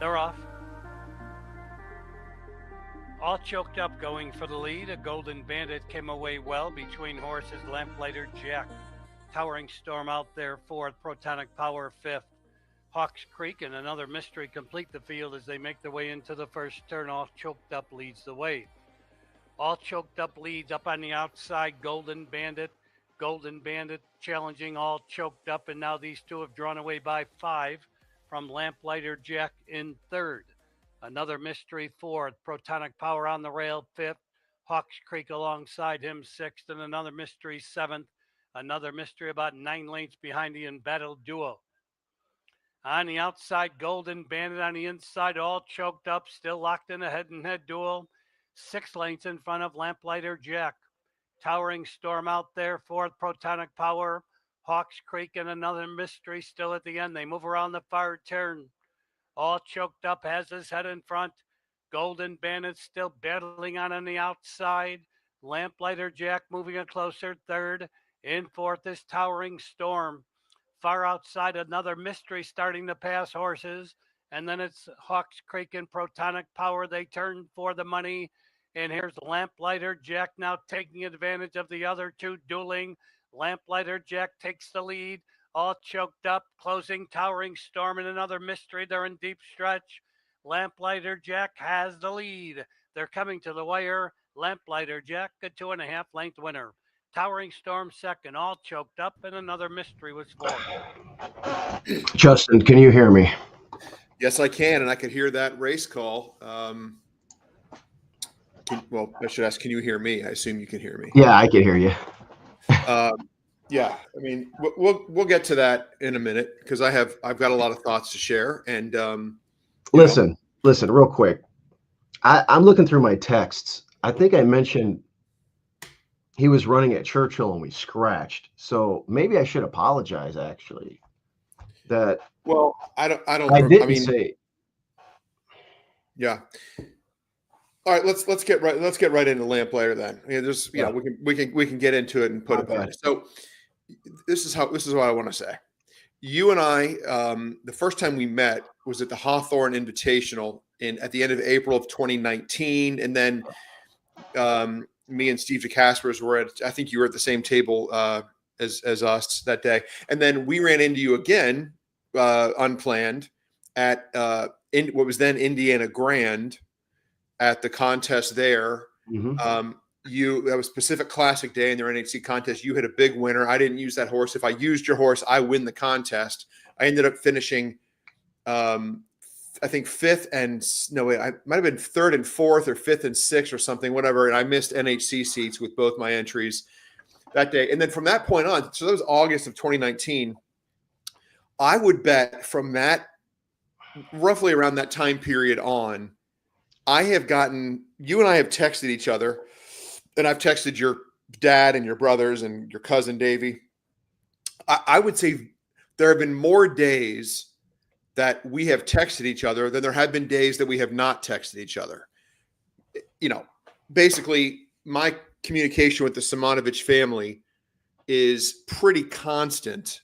They're off. All choked up going for the lead. A Golden Bandit came away well between horses. Lamplighter Jack. Towering Storm out there fourth. Protonic Power fifth. Hawks Creek and Another Mystery complete the field as they make their way into the first turn. All choked up leads the way. All choked up leads up on the outside. Golden Bandit. Golden Bandit challenging All choked up, and now these two have drawn away by 5 from Lamplighter Jack in third. Another Mystery fourth. Protonic Power on the rail fifth. Hawks Creek alongside him sixth, and Another Mystery seventh. Another Mystery about 9 lengths behind the Embattled Duo. On the outside, Golden Bandit. On the inside, All choked up, still locked in a head-and-head duel. 6 lengths in front of Lamplighter Jack. Towering Storm out there fourth. Protonic Power. Hawks Creek and Another Mystery still at the end. They move around the far turn. All choked up, has his head in front. Golden Bandit still battling on the outside. Lamplighter Jack moving a closer third. In fourth is Towering Storm. Far outside, Another Mystery starting to pass horses. And then it's Hawks Creek and Protonic Power. They turn for the money. And here's Lamplighter Jack now taking advantage of the other two dueling. Lamplighter Jack takes the lead. All choked up, closing Towering Storm and Another Mystery. They're in deep stretch. Lamplighter Jack has the lead. They're coming to the wire. Lamplighter Jack, a 2.5 length winner. Towering Storm second, All choked up, and Another Mystery was fourth. Justin, can you hear me? Yes, I can, and I could hear that race call. Well, I should ask, can you hear me? I assume you can hear me. Yeah, I can hear you. Yeah, I mean, we'll get to that in a minute because I've got a lot of thoughts to share. And listen, real quick. I'm looking through my texts. I think I mentioned he was running at Churchill and we scratched. So maybe I should apologize. Actually, I didn't say. Yeah. All right, let's get right into Lamplighter then. We can get into it and put it back. So this is what I want to say. You and I, the first time we met was at the Hawthorne Invitational at the end of April of 2019, and then me and Steve DeCaspers were at. I think you were at the same table as us that day, and then we ran into you again unplanned at what was then Indiana Grand. At the contest there, that was Pacific Classic Day in their NHC contest. You had a big winner. I didn't use that horse. If I used your horse, I win the contest. I ended up finishing, I think I might have been third and fourth or fifth and sixth or something, whatever. And I missed NHC seats with both my entries that day. And then from that point on, so that was August of 2019. I would bet from that, roughly around that time period on. You and I have texted each other, and I've texted your dad and your brothers and your cousin Davey. I would say there have been more days that we have texted each other than there have been days that we have not texted each other. Basically, my communication with the Simonovich family is pretty constant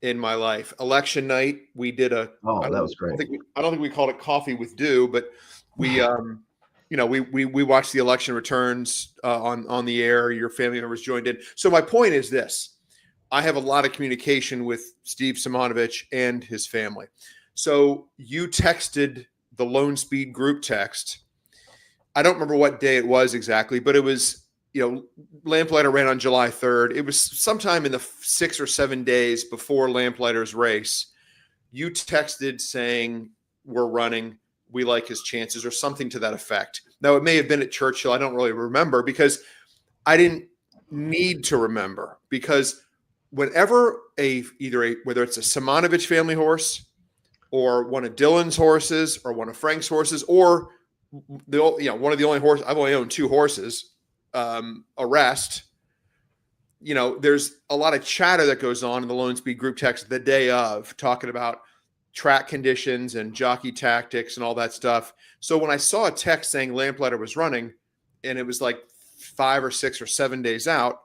in my life. Election night, we did that was great. I don't think we called it Coffee with Dew, but we watched the election returns on the air. Your family members joined in. So my point is this: I have a lot of communication with Steve Simonovich and his family. So you texted the Lone Speed group text. I don't remember what day it was exactly, but it was Lamplighter ran on July 3rd. It was sometime in the 6 or 7 days before Lamplighter's race. You texted saying we're running. We like his chances, or something to that effect. Now, it may have been at Churchill. I don't really remember because I didn't need to remember, because whenever whether it's a Simonovich family horse or one of Dylan's horses or one of Frank's horses or one of the only horses, I've only owned 2 horses, Arrest, there's a lot of chatter that goes on in the Lone Speed group text the day of, talking about track conditions and jockey tactics and all that stuff. So when I saw a text saying Lamplighter was running and it was like 5 or 6 or 7 days out,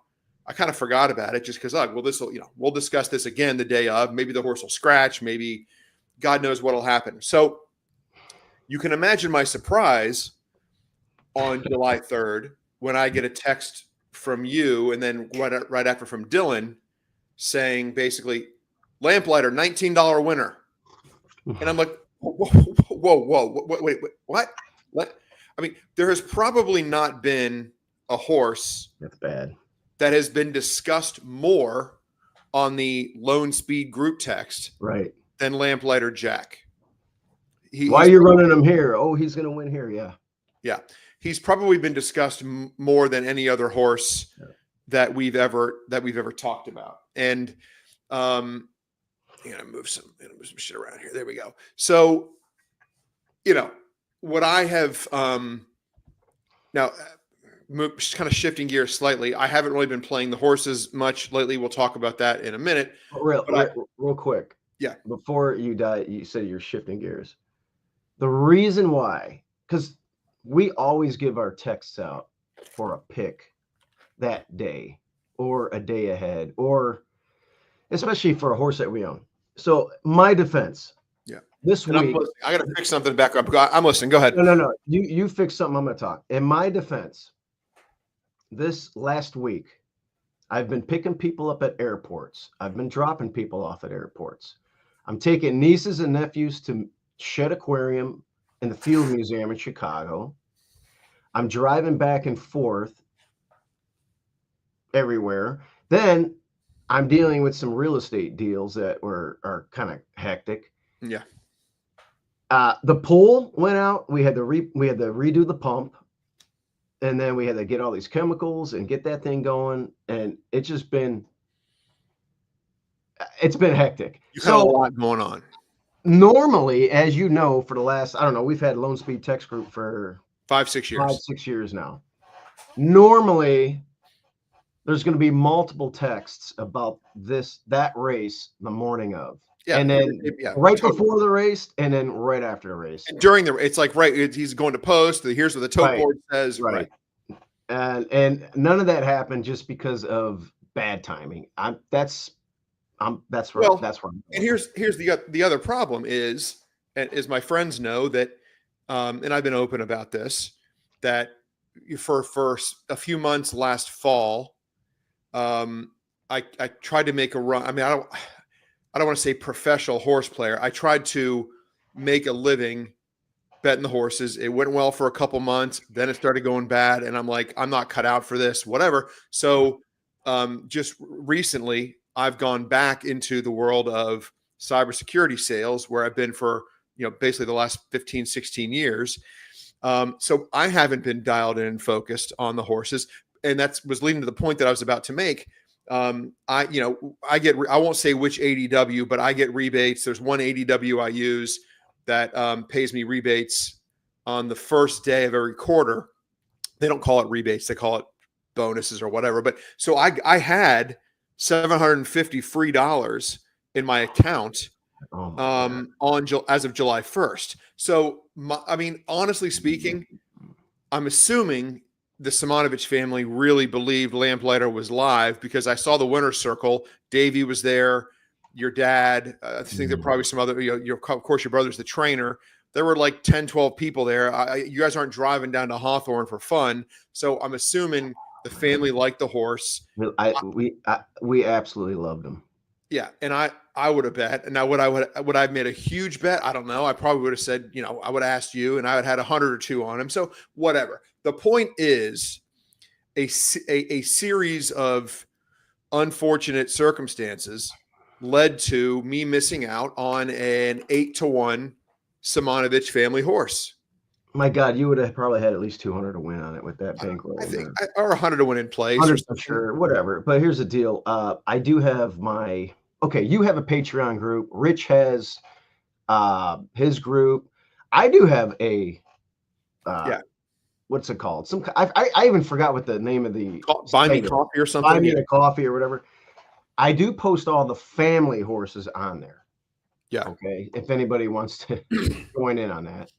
I kind of forgot about it just because, we'll discuss this again the day of. Maybe the horse will scratch. Maybe God knows what'll happen. So You can imagine my surprise on July 3rd when I get a text from you and then right after from Dylan saying basically, Lamplighter, $19 winner. And I'm like, whoa, wait, what? I mean, there has probably not been a horse That's bad that has been discussed more on the Lone Speed group text right than Lamplighter Jack. Why are you running him here? Oh, he's going to win here. Yeah. He's probably been discussed more than any other horse that we've ever talked about. And I'm gonna move some shit around here. There we go. So, what I have now kind of shifting gears slightly. I haven't really been playing the horses much lately. We'll talk about that in a minute. Real quick. Yeah. Before you die, you said you're shifting gears. The reason why, because we always give our texts out for a pick that day or a day ahead, or especially for a horse that we own. So my defense. Yeah. This week. I got to fix something back up. I'm listening. Go ahead. No. You fix something. I'm going to talk. In my defense, this last week, I've been picking people up at airports. I've been dropping people off at airports. I'm taking nieces and nephews to Shed Aquarium in the Field Museum in Chicago. I'm driving back and forth everywhere. Then I'm dealing with some real estate deals that are kind of hectic. Yeah. The pool went out. We had to redo the pump, and then we had to get all these chemicals and get that thing going. And it's been hectic. You had a lot going on. Normally, as you know, for the last, I don't know, we've had Lone Speed Text Group for 5-6 years. 5-6 years now. Normally, there's going to be multiple texts about that race the morning of. Yeah, and then before the race, and then right after the race. And during it's like he's going to post. Here's what the tote board says. Right. And none of that happened just because of bad timing. That's where. And here's the other problem is, as my friends know that, and I've been open about this, that for a few months last fall, I tried to make a run. I mean, I don't want to say professional horse player. I tried to make a living betting the horses. It went well for a couple months. Then it started going bad. And I'm like, I'm not cut out for this, whatever. So just recently, I've gone back into the world of cybersecurity sales where I've been for, basically the last 15, 16 years. So I haven't been dialed in and focused on the horses. And that was leading to the point that I was about to make. I won't say which ADW, but I get rebates. There's one ADW I use that pays me rebates on the first day of every quarter. They don't call it rebates. They call it bonuses or whatever. But so I had $750 free in my account as of July 1st. So, honestly speaking, I'm assuming the Simonovich family really believed Lamplighter was live because I saw the winner's circle. Davey was there, your dad. I think there were probably some other, of course, your brother's the trainer. There were like 10, 12 people there. You guys aren't driving down to Hawthorne for fun. So I'm assuming the family liked the horse. We absolutely loved him. Yeah. And I would have bet. And now would I have made a huge bet? I don't know. I probably would have said, I would have asked you and I would have had 100 or 2 on him. So whatever. The point is a series of unfortunate circumstances led to me missing out on an 8-1 Simonovich family horse. My God, you would have probably had at least 200 to win on it with that bankroll. I think, or 100 to win in place. 100 for sure, whatever. But here's the deal. I do have you have a Patreon group. Rich has his group. I do have a what's it called? I even forgot what the name of the Buy Me Coffee or something. Buy Me a Coffee or whatever. I do post all the family horses on there. Yeah. Okay. If anybody wants to join in on that,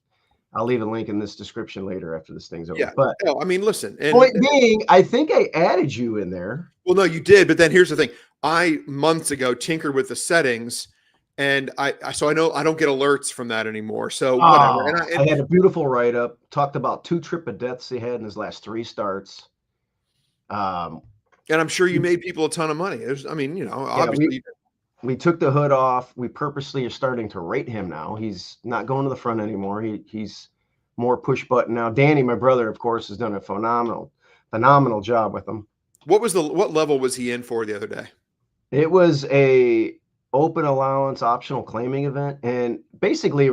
I'll leave a link in this description later after this thing's over. Yeah. But listen. Point being, I think I added you in there. Well, no, you did. But then here's the thing. I months ago tinkered with the settings And so I know I don't get alerts from that anymore. So whatever. And I had a beautiful write up. Talked about 2 triple deaths he had in his last 3 starts. And I'm sure you made people a ton of money. Obviously. We took the hood off. We purposely are starting to rate him now. He's not going to the front anymore. He's more push button now. Danny, my brother, of course, has done a phenomenal job with him. What level was he in for the other day? It was a open allowance optional claiming event, and basically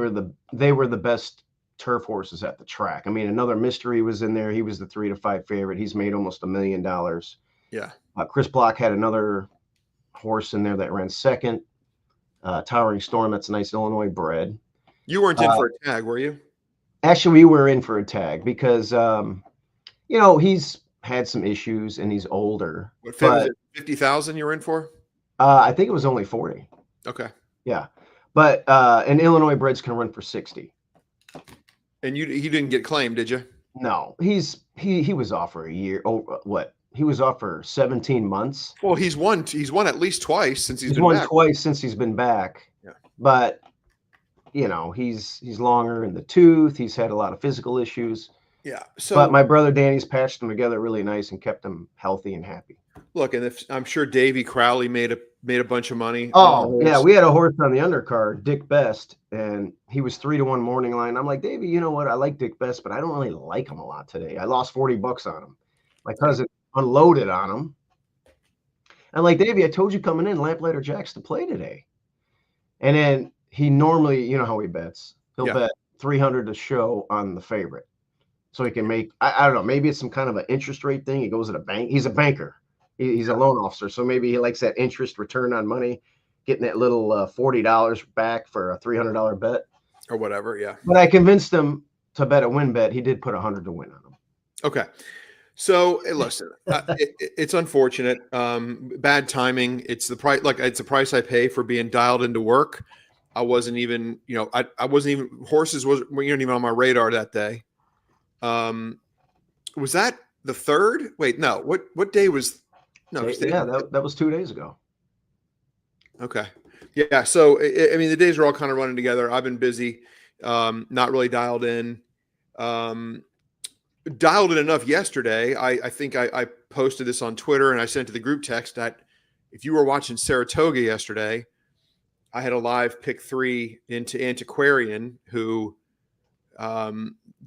they were the best turf horses at the track. I mean, Another Mystery was in there. He was the 3 to 5 favorite. He's made almost $1 million. Yeah. Chris Block had another horse in there that ran second. Towering Storm, that's a nice Illinois bred. You weren't in for a tag, were you? Actually, we were in for a tag because he's had some issues and he's older. What, was it 50,000 you were in for? I think it was only 40. Okay. Yeah. But and Illinois breds can run for 60. And he didn't get claimed, did you? No. He was off for a year. Oh, what? He was off for 17 months. Well, he's won at least twice since he's been won back. Twice since he's been back. Yeah. But he's longer in the tooth. He's had a lot of physical issues. Yeah. So, but my brother Danny's patched them together really nice and kept them healthy and happy. Look, and I'm sure Davey Crowley made a bunch of money. Oh, yeah. We had a horse on the undercard, Dick Best, and he was 3 to 1 morning line. I'm like, Davey, you know what? I like Dick Best, but I don't really like him a lot today. I lost $40 on him. My cousin unloaded on him. I'm like, Davey, I told you coming in, Lamplighter Jack's to play today. And then he normally, you know how he bets. He'll bet 300 to show on the favorite. So he can make, I don't know, maybe it's some kind of an interest rate thing. He goes to the bank. He's a banker. He's a loan officer. So maybe he likes that interest return on money, getting that little $40 back for a $300 bet. Or whatever, yeah. But I convinced him to bet a win bet. He did put 100 to win on him. Okay. So listen, it's unfortunate. Bad timing. It's the price. Like, it's the price I pay for being dialed into work. I wasn't even, I wasn't even, horses weren't even on my radar that day. Was that the 3rd? Wait, no. What day was? No, yeah, that was 2 days ago. Okay. Yeah. So the days are all kind of running together. I've been busy, not really dialed in. Dialed in enough yesterday. I think I posted this on Twitter and I sent to the group text that if you were watching Saratoga yesterday, I had a live pick 3 into Antiquarian who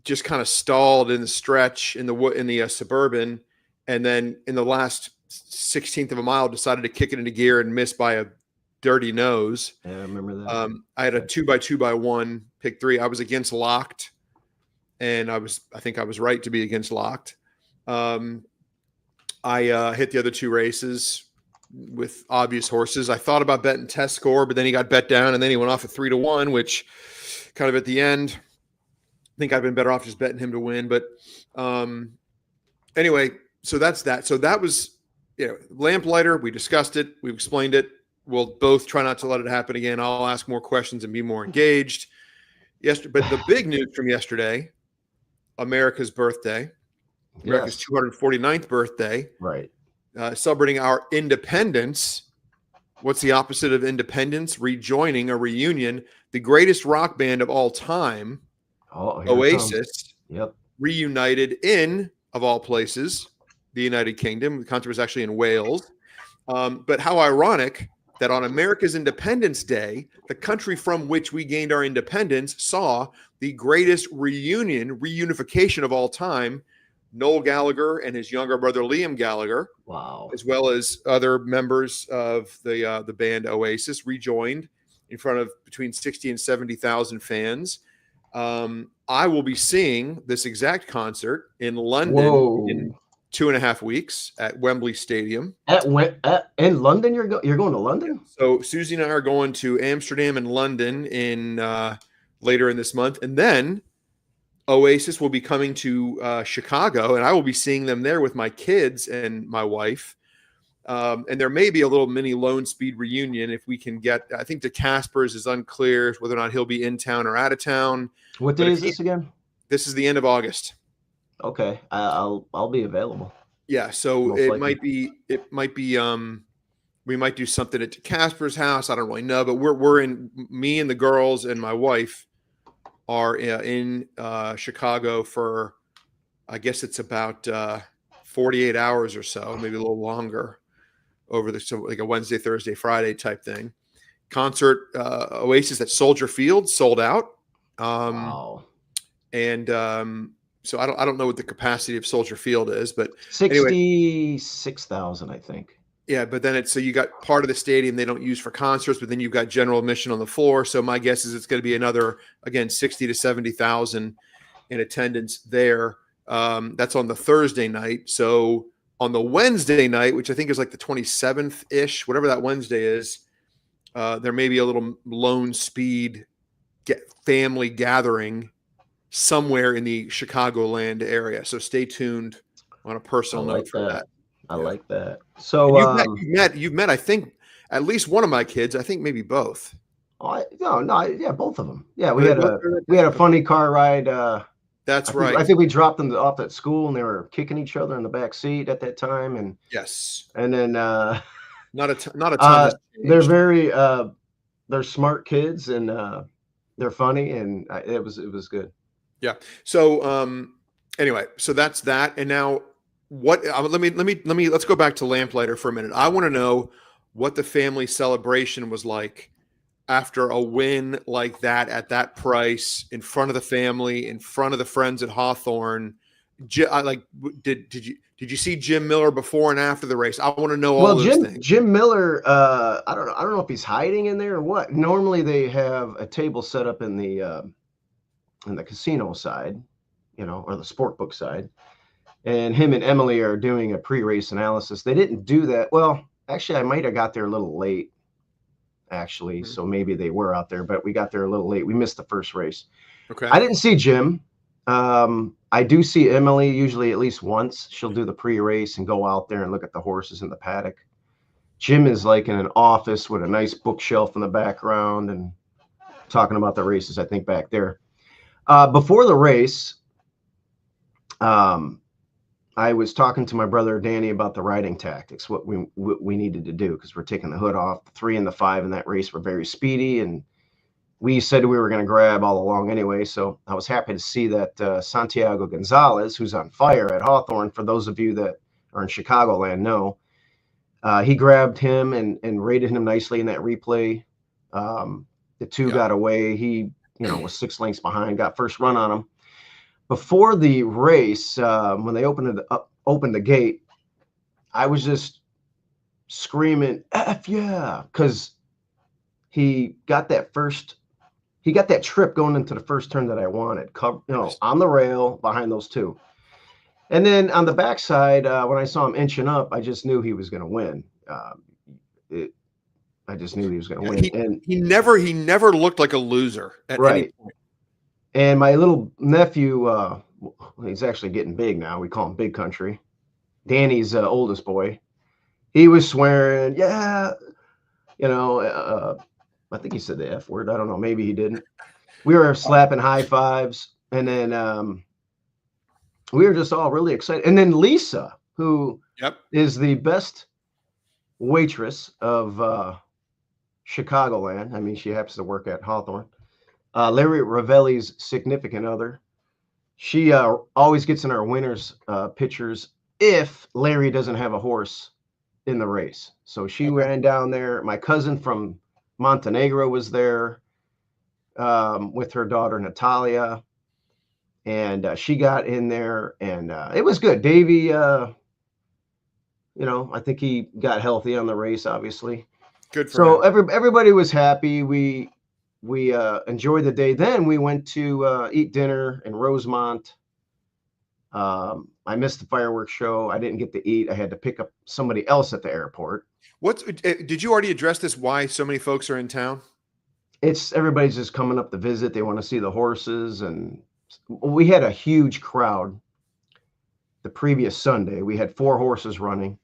just kind of stalled in the stretch in the Suburban, and then in the last 16th of a mile decided to kick it into gear and miss by a dirty nose. Yeah, I remember that. I had a 2x2x1 pick 3. I was against Locked. And I think I was right to be against Locked. I hit the other 2 races with obvious horses. I thought about betting Test Score, but then he got bet down, and then he went off at 3 to 1, which kind of at the end, I think I've been better off just betting him to win. But anyway, so that's that. So that was, Lamplighter. We discussed it. We explained it. We'll both try not to let it happen again. I'll ask more questions and be more engaged. But the big news from yesterday, America's birthday, America's 249th birthday. Right. Celebrating our independence. What's the opposite of independence? Rejoining, a reunion. The greatest rock band of all time, Oasis, reunited in, of all places, the United Kingdom. The concert was actually in Wales. But how ironic that on America's Independence Day, the country from which we gained our independence saw the greatest reunification of all time. Noel Gallagher and his younger brother Liam Gallagher, as well as other members of the band Oasis, rejoined in front of between 60 and 70,000 fans. I will be seeing this exact concert in London in 2.5 weeks at Wembley Stadium. In London, you're going to London? So Susie and I are going to Amsterdam and London in later in this month, and then Oasis will be coming to Chicago, and I will be seeing them there with my kids and my wife. And there may be a little mini Lone Speed reunion if we can get. I think the Caspers is unclear whether or not he'll be in town or out of town. What day is this again? This is the end of August. Okay, I'll be available. Yeah, so it might be We might do something at Casper's house. I don't really know, but we're in, me and the girls and my wife are in Chicago for, I guess it's about 48 hours or so, maybe a little longer, over the, so like a Wednesday, Thursday, Friday type thing. Concert Oasis at Soldier Field sold out. Wow. And so I don't know what the capacity of Soldier Field is, but anyway, 66,000, I think. yeah, but then it's, so you got part of the stadium they don't use for concerts, but then you've got general admission on the floor. So my guess is it's going to be another, again, 60 to 70,000 in attendance there. That's on the Thursday night. So on the Wednesday night, which I think is like the 27th ish, whatever that Wednesday is, there may be a little lone speed family gathering somewhere in the Chicagoland area. So stay tuned on a personal note for that. I like that. So you've met, I think, at least one of my kids. I think maybe both. Yeah, both of them. Yeah, we had a funny car ride. That's right. I think we dropped them off at school, and they were kicking each other in the back seat at that time. And yes, and then not a ton. They're very they're smart kids, and they're funny, and it was good. Yeah. So anyway, so that's that. And now let's go back to Lamplighter for a minute. I want to know what the family celebration was like after a win like that, at that price, in front of the family, in front of the friends at Hawthorne. Did you see Jim Miller before and after the race? I want to know all those things. Jim Miller, I don't know if he's hiding in there or what. Normally they have a table set up in the casino side, or the sport book side. And him and Emily are doing a pre-race analysis. They didn't do that. Well, actually, I might have got there a little late, actually. Mm-hmm. So maybe they were out there, but we got there a little late. We missed the first race. Okay. I didn't see Jim. I do see Emily usually at least once. She'll do the pre-race and go out there and look at the horses in the paddock. Jim is like in an office with a nice bookshelf in the background and talking about the races, I think, back there. Before the race, I was talking to my brother Danny about the riding tactics, what we needed to do, because we're taking the hood off. The 3 and the 5 in that race were very speedy, and we said we were going to grab all along anyway. So I was happy to see that Santiago Gonzalez, who's on fire at Hawthorne, for those of you that are in Chicagoland know, he grabbed him and rated him nicely in that replay. The 2 got away. He was 6 lengths behind, got first run on him. Before the race, when they opened the gate, I was just screaming, F yeah, because he got that trip going into the first turn that I wanted, on the rail behind those 2. And then on the backside, when I saw him inching up, I just knew he was going to win. I just knew he was going to win. And he never looked like a loser at any point. And my little nephew, he's actually getting big now. We call him Big Country. Danny's oldest boy. He was swearing, yeah, I think he said the F word. I don't know. Maybe he didn't. We were slapping high fives. And then we were just all really excited. And then Lisa, who is the best waitress of Chicagoland. I mean, she happens to work at Hawthorne. Larry Ravelli's significant other. She always gets in our winners pictures if Larry doesn't have a horse in the race. So she ran down there. My cousin from Montenegro was there with her daughter Natalia, and she got in there, and it was good. Davey, I think he got healthy on the race, obviously. Good for him. Everybody was happy. We enjoyed the day. Then we went to eat dinner in Rosemont. I missed the fireworks show. I didn't get to eat. I had to pick up somebody else at the airport. Did you already address this? Why so many folks are in town? Everybody's just coming up to visit. They want to see the horses, and we had a huge crowd. The previous Sunday, we had 4 horses running.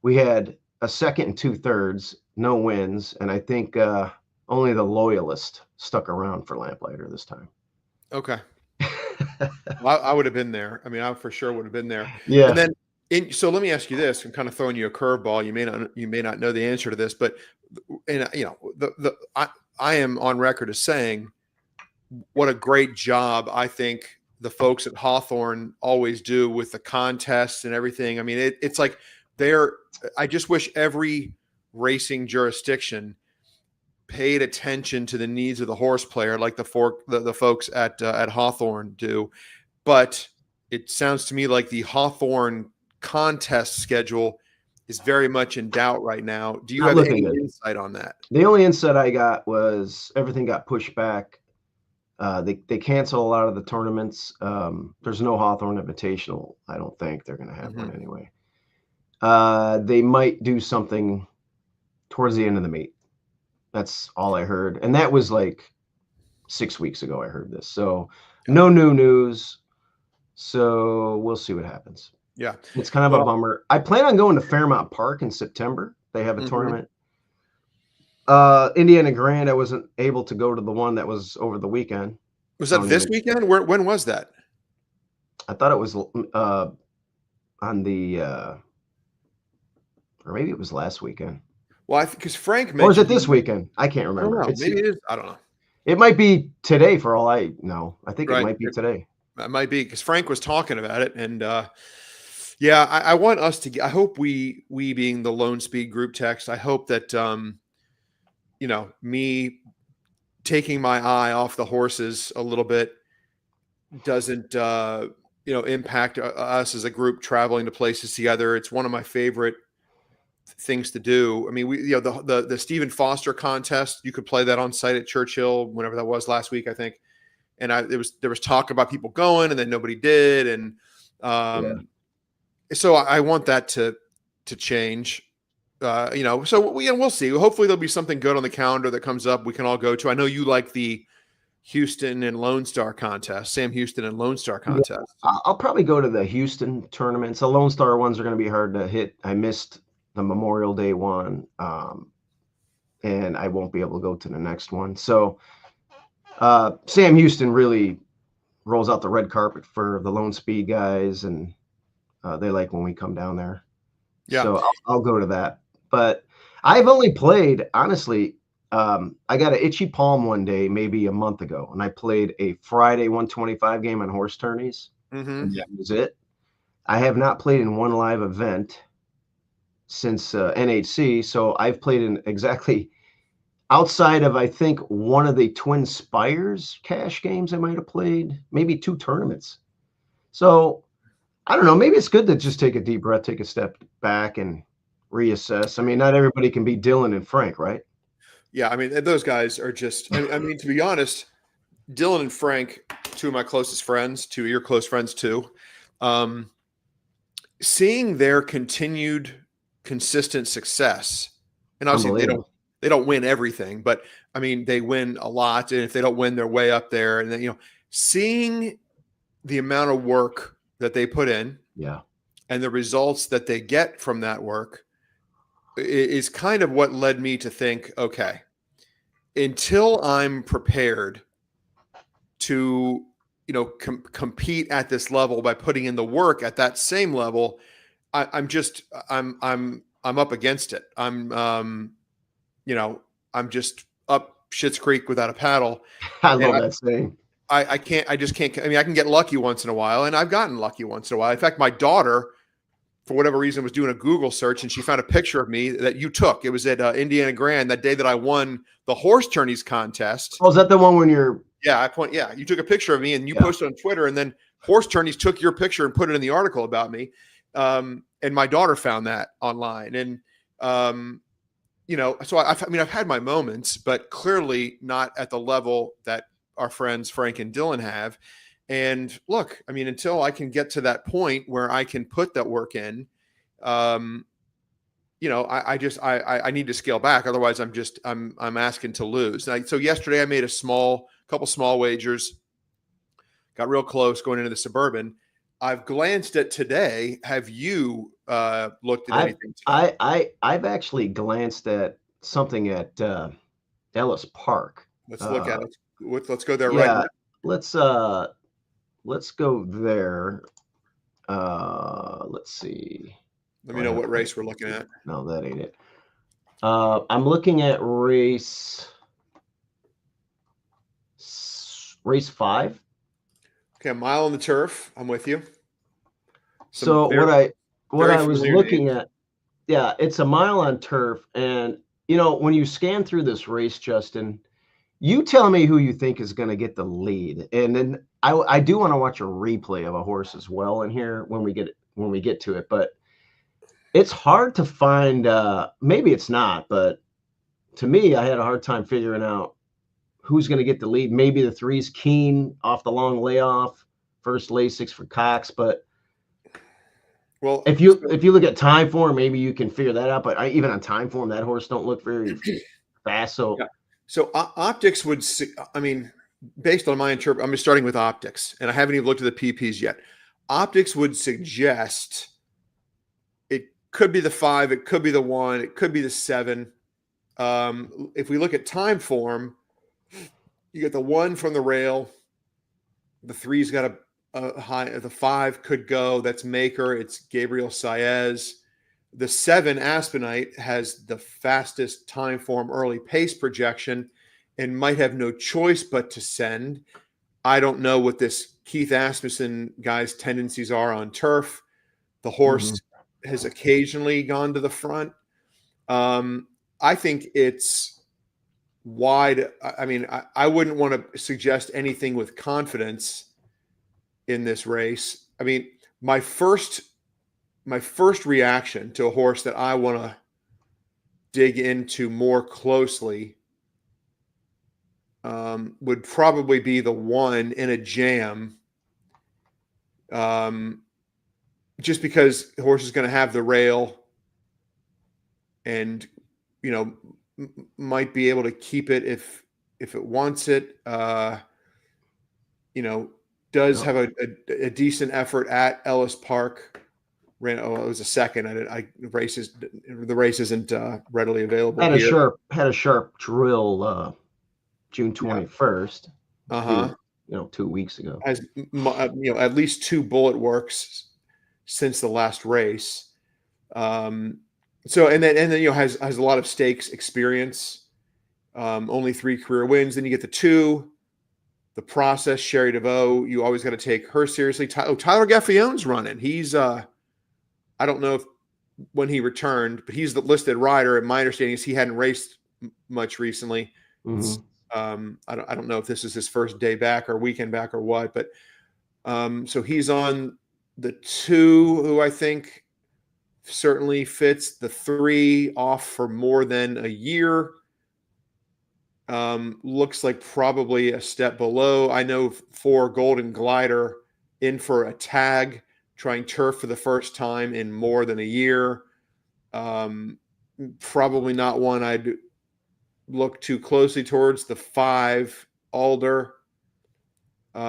We had a 2nd and 2/3, no wins, and I think only the loyalist stuck around for Lamplighter this time. Okay. Well, I would have been there. I mean, I for sure would have been there. Yeah. And then So let me ask you this. I'm kind of throwing you a curveball. You may not know the answer to this, but I am on record as saying what a great job I think the folks at Hawthorne always do with the contests and everything. I mean, it's like I just wish every racing jurisdiction paid attention to the needs of the horse player, like the folks at Hawthorne do. But it sounds to me like the Hawthorne contest schedule is very much in doubt right now. Do you have any insight on that? The only insight I got was everything got pushed back. They cancel a lot of the tournaments. There's no Hawthorne Invitational. I don't think they're going to have one anyway. They might do something towards the end of the meet. That's all I heard. And that was like 6 weeks ago I heard this. So no new news. So we'll see what happens. Yeah. It's kind of a bummer. I plan on going to Fairmount Park in September. They have a tournament. Indiana Grand, I wasn't able to go to the one that was over the weekend. Was that this weekend? When was that? I thought it was on the or maybe it was last weekend. Well, because Frank mentioned, or is it this weekend? I can't remember. Maybe it is. I don't know. It might be today for all I know. I think it might be today. It might be because Frank was talking about it, and I want us to. I hope we being the Lone Speed group text. I hope that me taking my eye off the horses a little bit doesn't impact us as a group traveling to places together. It's one of my favorite things to do. I mean, the Stephen Foster contest, you could play that on site at Churchill whenever that was last week, I think. And there was talk about people going and then nobody did. And so I want that to change, so we'll see. Hopefully there'll be something good on the calendar that comes up we can all go to. I know you like the Houston and Lone Star contest, Sam Houston and Lone Star contest. I'll probably go to the Houston tournaments. The Lone Star ones are going to be hard to hit. I missed the Memorial Day one, and I won't be able to go to the next one. So Sam Houston really rolls out the red carpet for the Lone Speed guys, and they like when we come down there. Yeah. So I'll go to that. But I've only played, honestly, I got an itchy palm one day, maybe a month ago, and I played a Friday 125 game on horse tourneys. And that was it. I have not played in one live event since NHC. So I've played in exactly outside of, I think, one of the Twin Spires cash games I might have played, maybe 2 tournaments. So I don't know. Maybe it's good to just take a deep breath, take a step back and reassess. I mean, not everybody can be Dylan and Frank, right? Yeah. I mean, those guys are just, I mean, to be honest, Dylan and Frank, 2 of my closest friends, 2 of your close friends too. Seeing their continued consistent success, and obviously they don't win everything, but I mean, they win a lot. And if they don't win, they're way up there. And then, seeing the amount of work that they put in, and the results that they get from that work is kind of what led me to think, okay, until I'm prepared to, compete at this level by putting in the work at that same level, I'm up against it. I'm just up Schitt's Creek without a paddle. I love that saying. I just can't. I mean, I can get lucky once in a while, and I've gotten lucky once in a while. In fact, my daughter, for whatever reason, was doing a Google search, and she found a picture of me that you took. It was at Indiana Grand that day that I won the horse tourneys contest. Oh, is that the one when you're? Yeah, you took a picture of me and you posted on Twitter, and then Horse Tourneys took your picture and put it in the article about me. And my daughter found that online, and so I've had my moments, but clearly not at the level that our friends Frank and Dylan have. And look, I mean, until I can get to that point where I can put that work in, I need to scale back. Otherwise I'm asking to lose. So yesterday I made a couple small wagers, got real close going into the Suburban. I've glanced at today. Have you looked at anything today? I've actually glanced at something at Ellis Park. Let's look at it. Let's go there right now. Let's go there. Let's see. Let me know what race we're looking at. No, that ain't it. I'm looking at race 5. Okay, a mile on the turf. I'm with you. So what I was looking at, yeah, it's a mile on turf. And, when you scan through this race, Justin, you tell me who you think is going to get the lead. And then I do want to watch a replay of a horse as well in here when we get to it. But it's hard to find, maybe it's not, but to me, I had a hard time figuring out who's going to get the lead. Maybe the 3's Keen off the long layoff, first Lasix for Cox. But well, if you look at time form, maybe you can figure that out. But even on time form, that horse don't look very fast. So, yeah. So optics would, based on my interpret, I'm just starting with optics, and I haven't even looked at the PPs yet. Optics would suggest it could be the 5, it could be the 1, it could be the 7. If we look at time form, you get the 1 from the rail, the 3's got a high, the 5 could go. That's Maker. It's Gabriel Saez. The 7 Aspenite has the fastest time form early pace projection and might have no choice but to send. I don't know what this Keith Asmussen guy's tendencies are on turf. The horse has occasionally gone to the front. I think it's wide. I wouldn't want to suggest anything with confidence in this race. My first reaction to a horse that I want to dig into more closely would probably be the 1 In a Jam. Just because the horse is going to have the rail and, might be able to keep it if it wants it, does have a decent effort at Ellis Park. It was a second. The race isn't readily available. Had a sharp drill June 21st. 2 weeks ago. Has at least 2 bullet works since the last race. So and then has a lot of stakes experience. Only 3 career wins. Then you get the 2. The Process, Sherry DeVoe, you always got to take her seriously. Tyler Gaffione's running. He's I don't know when he returned, but he's the listed rider. And my understanding is he hadn't raced much recently. I don't know if this is his first day back or weekend back or what, but so he's on the 2, who I think certainly fits. The 3 off for more than a year. Looks like probably a step below. I know 4 Golden Glider in for a tag, trying turf for the first time in more than a year. Probably not one I'd look too closely towards. The 5 Alder. He's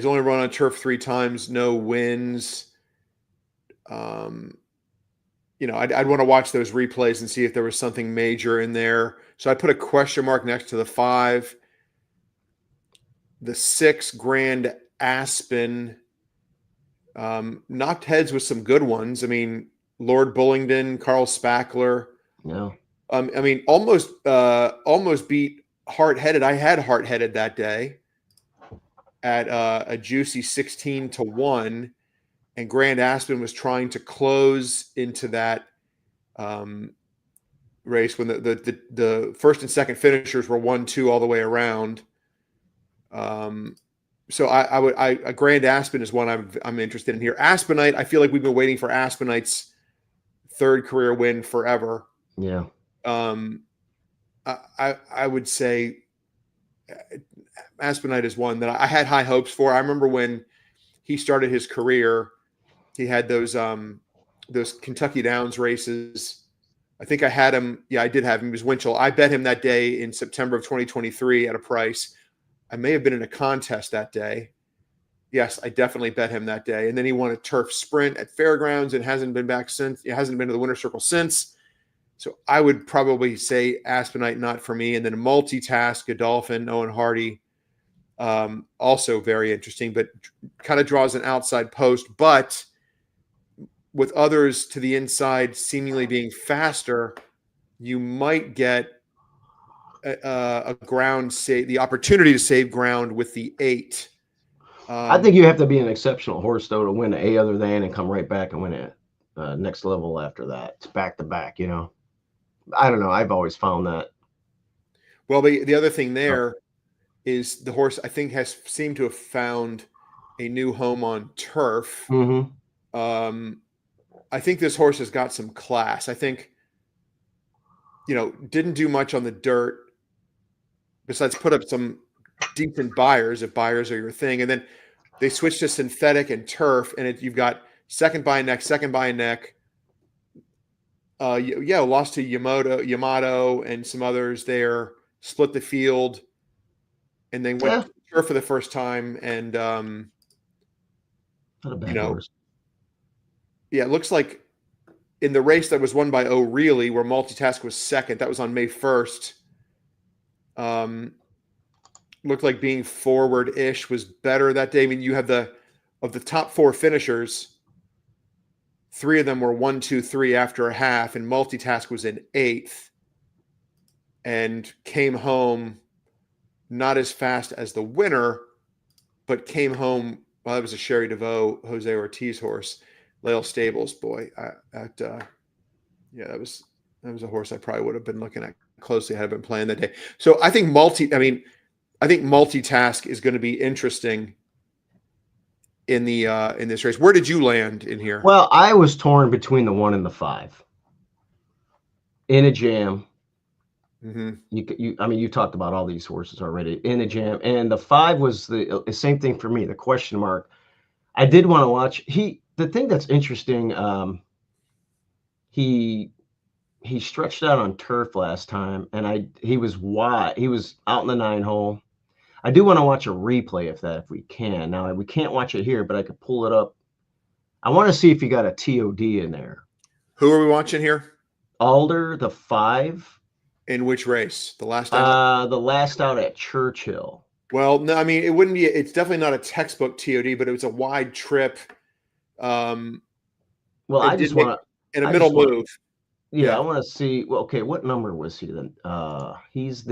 only run on turf 3 times, no wins. I'd want to watch those replays and see if there was something major in there. So I put a question mark next to the 5. The 6 Grand Aspen knocked heads with some good ones. Lord Bullingdon, Carl Spackler. Yeah. Almost beat Heart Headed. I had Heart Headed that day at a juicy 16-1. And Grand Aspen was trying to close into that race when the first and second finishers were 1-2 all the way around. So a Grand Aspen is one I'm interested in here. Aspenite, I feel like we've been waiting for Aspenite's 3rd career win forever. Yeah. I would say Aspenite is one that I had high hopes for. I remember when he started his career, he had those Kentucky Downs races. I think I had him. Yeah, I did have him. He was Winchell. I bet him that day in September of 2023 at a price. I may have been in a contest that day. Yes, I definitely bet him that day. And then he won a turf sprint at Fairgrounds and hasn't been back since. He hasn't been to the winner's circle since. So I would probably say Aspenite, not for me. And then Multitask, Godolphin, Owen Hardy. Also very interesting, but kind of draws an outside post, but with others to the inside seemingly being faster, you might get a ground save, the opportunity to save ground with the 8. I think you have to be an exceptional horse though to win A other than and come right back and win it next level after that. It's back to back, you know. I don't know. I've always found that. Well, the other thing there is the horse, I think, has seemed to have found a new home on turf. Mm-hmm. I think this horse has got some class. I think, didn't do much on the dirt besides put up some decent buyers, if buyers are your thing. And then they switched to synthetic and turf, and you've got second by neck. Lost to Yamato and some others there, split the field, and then went to turf for the first time. And, not a bad horse. Yeah, it looks like in the race that was won by O'Reilly, where Multitask was second, that was on May 1st. Looked like being forward-ish was better that day. I mean, you have of the top 4 finishers, 3 of them were 1, 2, 3 after a half, and Multitask was in 8th and came home not as fast as the winner, but came home. Well, that was a Sherry DeVoe, Jose Ortiz horse. Lael Stables, boy, that was a horse I probably would have been looking at closely had I been playing that day. So I think Multitask is going to be interesting in this race. Where did you land in here? Well, I was torn between the 1 and the 5. In a Jam. Mm-hmm. You talked about all these horses already. In a Jam, and the 5 was the same thing for me. The question mark. I did want to watch. The thing that's interesting, he stretched out on turf last time, and he was wide. He was out in the 9 hole. I do want to watch a replay of that if we can. Now we can't watch it here, but I could pull it up. I want to see if you got a TOD in there. Who are we watching here? Alder, the 5. In which race? The last out? The last out at Churchill. Well, no, I mean, it wouldn't be. It's definitely not a textbook TOD, but it was a wide trip. Well, I just want to in a middle move. Yeah, I want to see. Well, okay, what number was he then? He's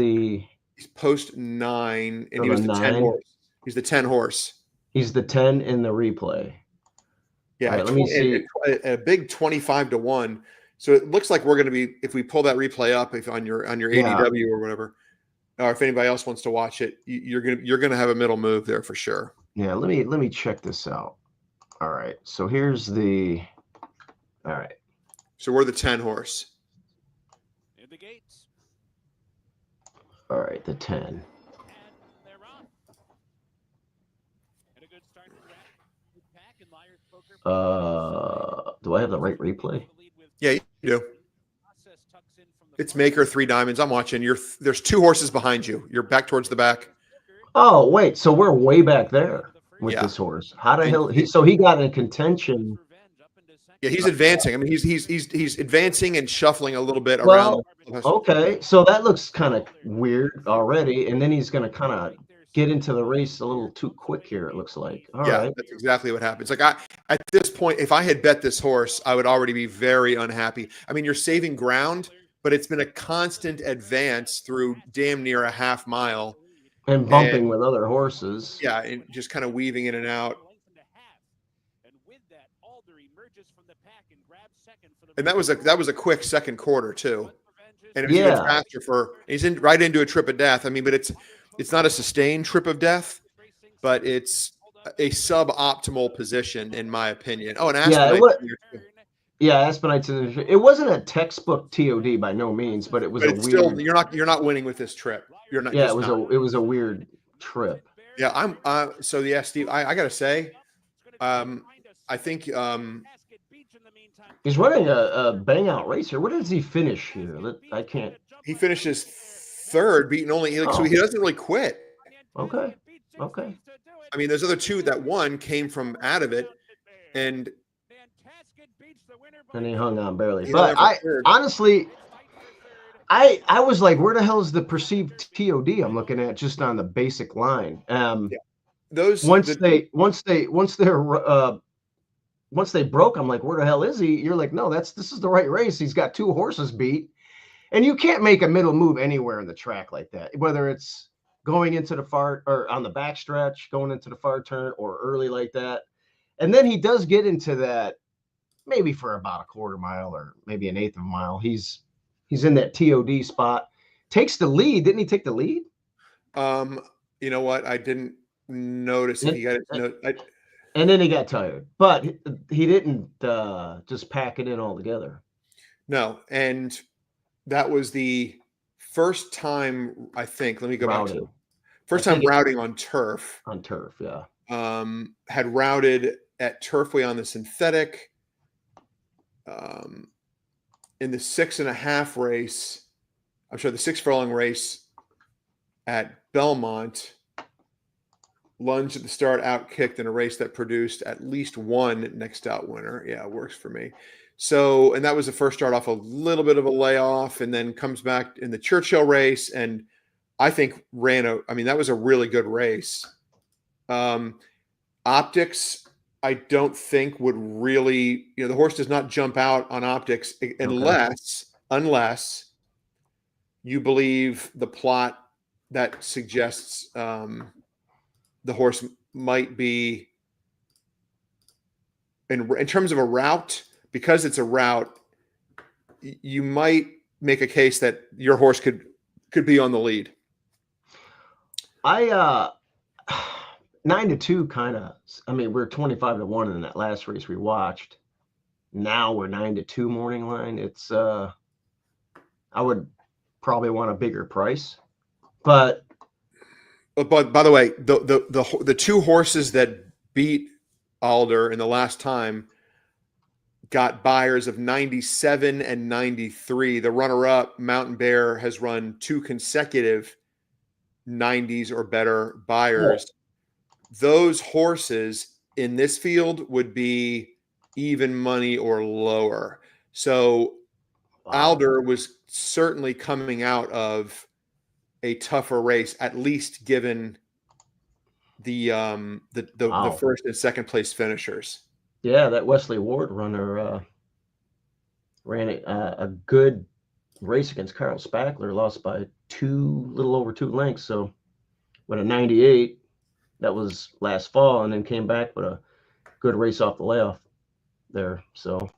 post 9, and he was the 10 horse. He's the 10 horse. He's the 10 in the replay. Yeah, right, let me see. A big 25-1. So it looks like we're going to be, if we pull that replay up, if on your ADW or whatever, or if anybody else wants to watch it, you're gonna have a middle move there for sure. Yeah, let me check this out. All right, so here's the. All right. So we're the 10 horse. In the gates. All right, the 10. And they're on. And a good start to that. Pack and Liars Poker. Do I have the right replay? Yeah, you do. It's Maker 3 Diamonds. I'm watching. There's 2 horses behind you. You're back towards the back. Oh, wait. So we're way back there with this horse. How the hell? He got in contention. Yeah, he's advancing. I mean, he's advancing and shuffling a little bit around. Okay, so that looks kind of weird already, and then he's going to kind of get into the race a little too quick here. It looks like. All right. That's exactly what happens. Like at this point, if I had bet this horse, I would already be very unhappy. I mean, you're saving ground, but it's been a constant advance through damn near a half mile. And bumping with other horses. Yeah, and just kind of weaving in and out. And that was a quick second quarter too. And it was even faster he's right into a trip of death. I mean, but it's not a sustained trip of death, but it's a suboptimal position in my opinion. Oh, and Aspenite. It wasn't a textbook TOD by no means, but it was a weird. Still, you're not winning with this trip. You're not. Yeah, it was a weird trip. Yeah, Steve, I gotta say, I think he's running a bang out race here. What does he finish here? I can't. He finishes 3rd, beating only so he doesn't really quit. Okay. I mean, those other 2 that won came from out of it, and he hung on barely. But honestly, I was like, where the hell is the perceived TOD I'm looking at just on the basic line? Those Once they broke, I'm like, where the hell is he? You're like, no, this is the right race. He's got 2 horses beat, and you can't make a middle move anywhere in the track like that, whether it's going into the far or on the backstretch, going into the far turn, or early like that. And then he does get into that maybe for about a quarter mile or maybe an eighth of a mile. He's in that TOD spot, takes the lead. Didn't he take the lead? You know what? I didn't notice if he got it. And then he got tired, but he didn't just pack it in altogether. No, and that was the first time, I think. Let me go back to first time routing on turf. On turf, yeah. Had routed at Turfway on the synthetic. In the 6.5 race, I'm sure the 6 furlong race at Belmont, lunged at the start, outkicked in a race that produced at least 1 next out winner. Yeah, it works for me. So, and that was the first start off a little bit of a layoff, and then comes back in the Churchill race, and I think that was a really good race. Optics, I don't think would really, the horse does not jump out on Optics unless you believe the plot that suggests the horse might be in terms of a route, because it's a route, you might make a case that your horse could be on the lead. 9-2 kind of. I mean, we're 25-1 in that last race we watched. Now we're 9-2 morning line. It's I would probably want a bigger price, but by the way, the 2 horses that beat Alder in the last time got buyers of 97 and 93. The runner-up, Mountain Bear, has run 2 consecutive 90s or better buyers. Yeah. Those horses in this field would be even money or lower. So Alder was certainly coming out of a tougher race, at least given the first and second place finishers. Yeah, that Wesley Ward runner ran a good race against Carl Spackler, lost by little over 2 lengths. So with a 98, that was last fall, and then came back with a good race off the layoff there. So,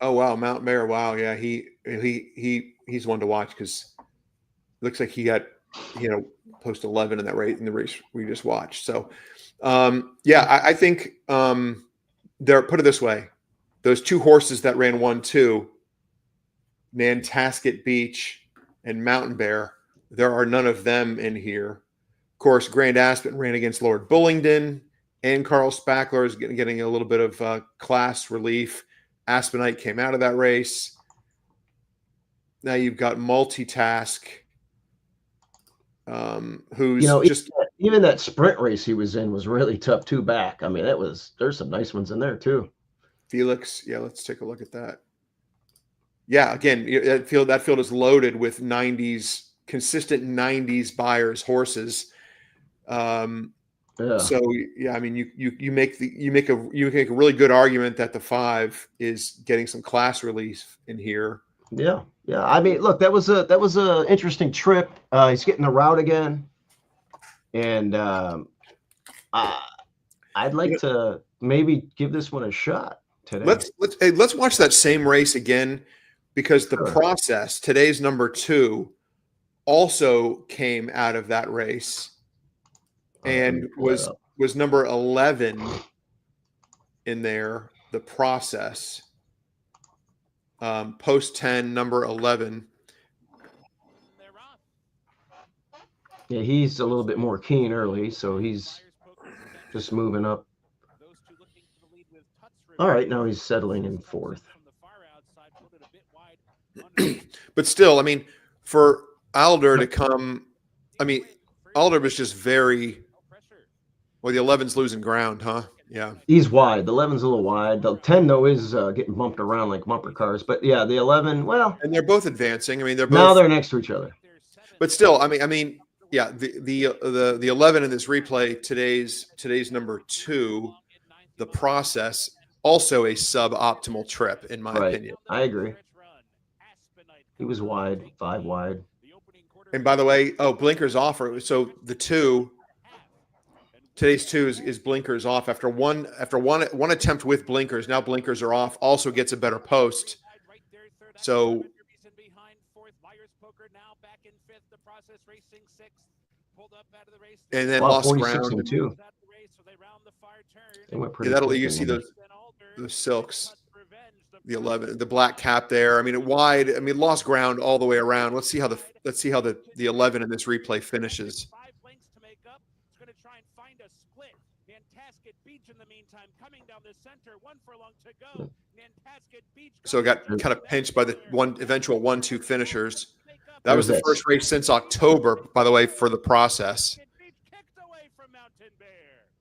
oh wow, Mountain Bear, wow, yeah, he's one to watch, because it looks like he got post 11 in that race, in the race we just watched. So, I think put it this way, those 2 horses that ran 1-2, Nantasket Beach and Mountain Bear, there are none of them in here. Of course, Grand Aspen ran against Lord Bullingdon, and Carl Spackler is getting a little bit of class relief. Aspenite came out of that race. Now you've got Multitask, who's even that sprint race he was in was really tough too back. I mean, there's some nice ones in there too. Felix, yeah, let's take a look at that. Yeah, again, that field is loaded with 90s, consistent 90s buyers, horses. So yeah, I mean, you make a really good argument that the 5 is getting some class relief in here. Yeah. I mean, look, that was a interesting trip. He's getting the route again, and I'd like to maybe give this one a shot today. Let's watch that same race again, because the process, today's number 2, also came out of that race and was number 11 in there. The process, post 10, number 11. Yeah, he's a little bit more keen early, so he's just moving up. All right, now he's settling in 4th. But still, I mean, for Alder to come, I mean, Alder was just very, well, the 11's losing ground, huh? Yeah. He's wide. The 11's a little wide. The 10 though is getting bumped around like bumper cars. But yeah, the 11. Well, And they're both advancing. I mean, they're now both. they're next to each other. But still, I mean, yeah. The 11 in this replay, today's number 2, the process, also a suboptimal trip in my Right. opinion. I agree. He was wide, 5 wide. And by the way, blinkers off. So the 2. Today's 2 is blinkers off after one attempt with blinkers. Now blinkers are off. Also gets a better post. So, and then lost 46 ground. and 2. They went pretty That'll quick you in see there. the silks, the 11, the black cap there. I mean, wide. I mean, lost ground all the way around. Let's see how the 11 in this replay finishes. So it got kind of pinched by the eventual 1-2 finishers. That was the first race since October, by the way, for the process.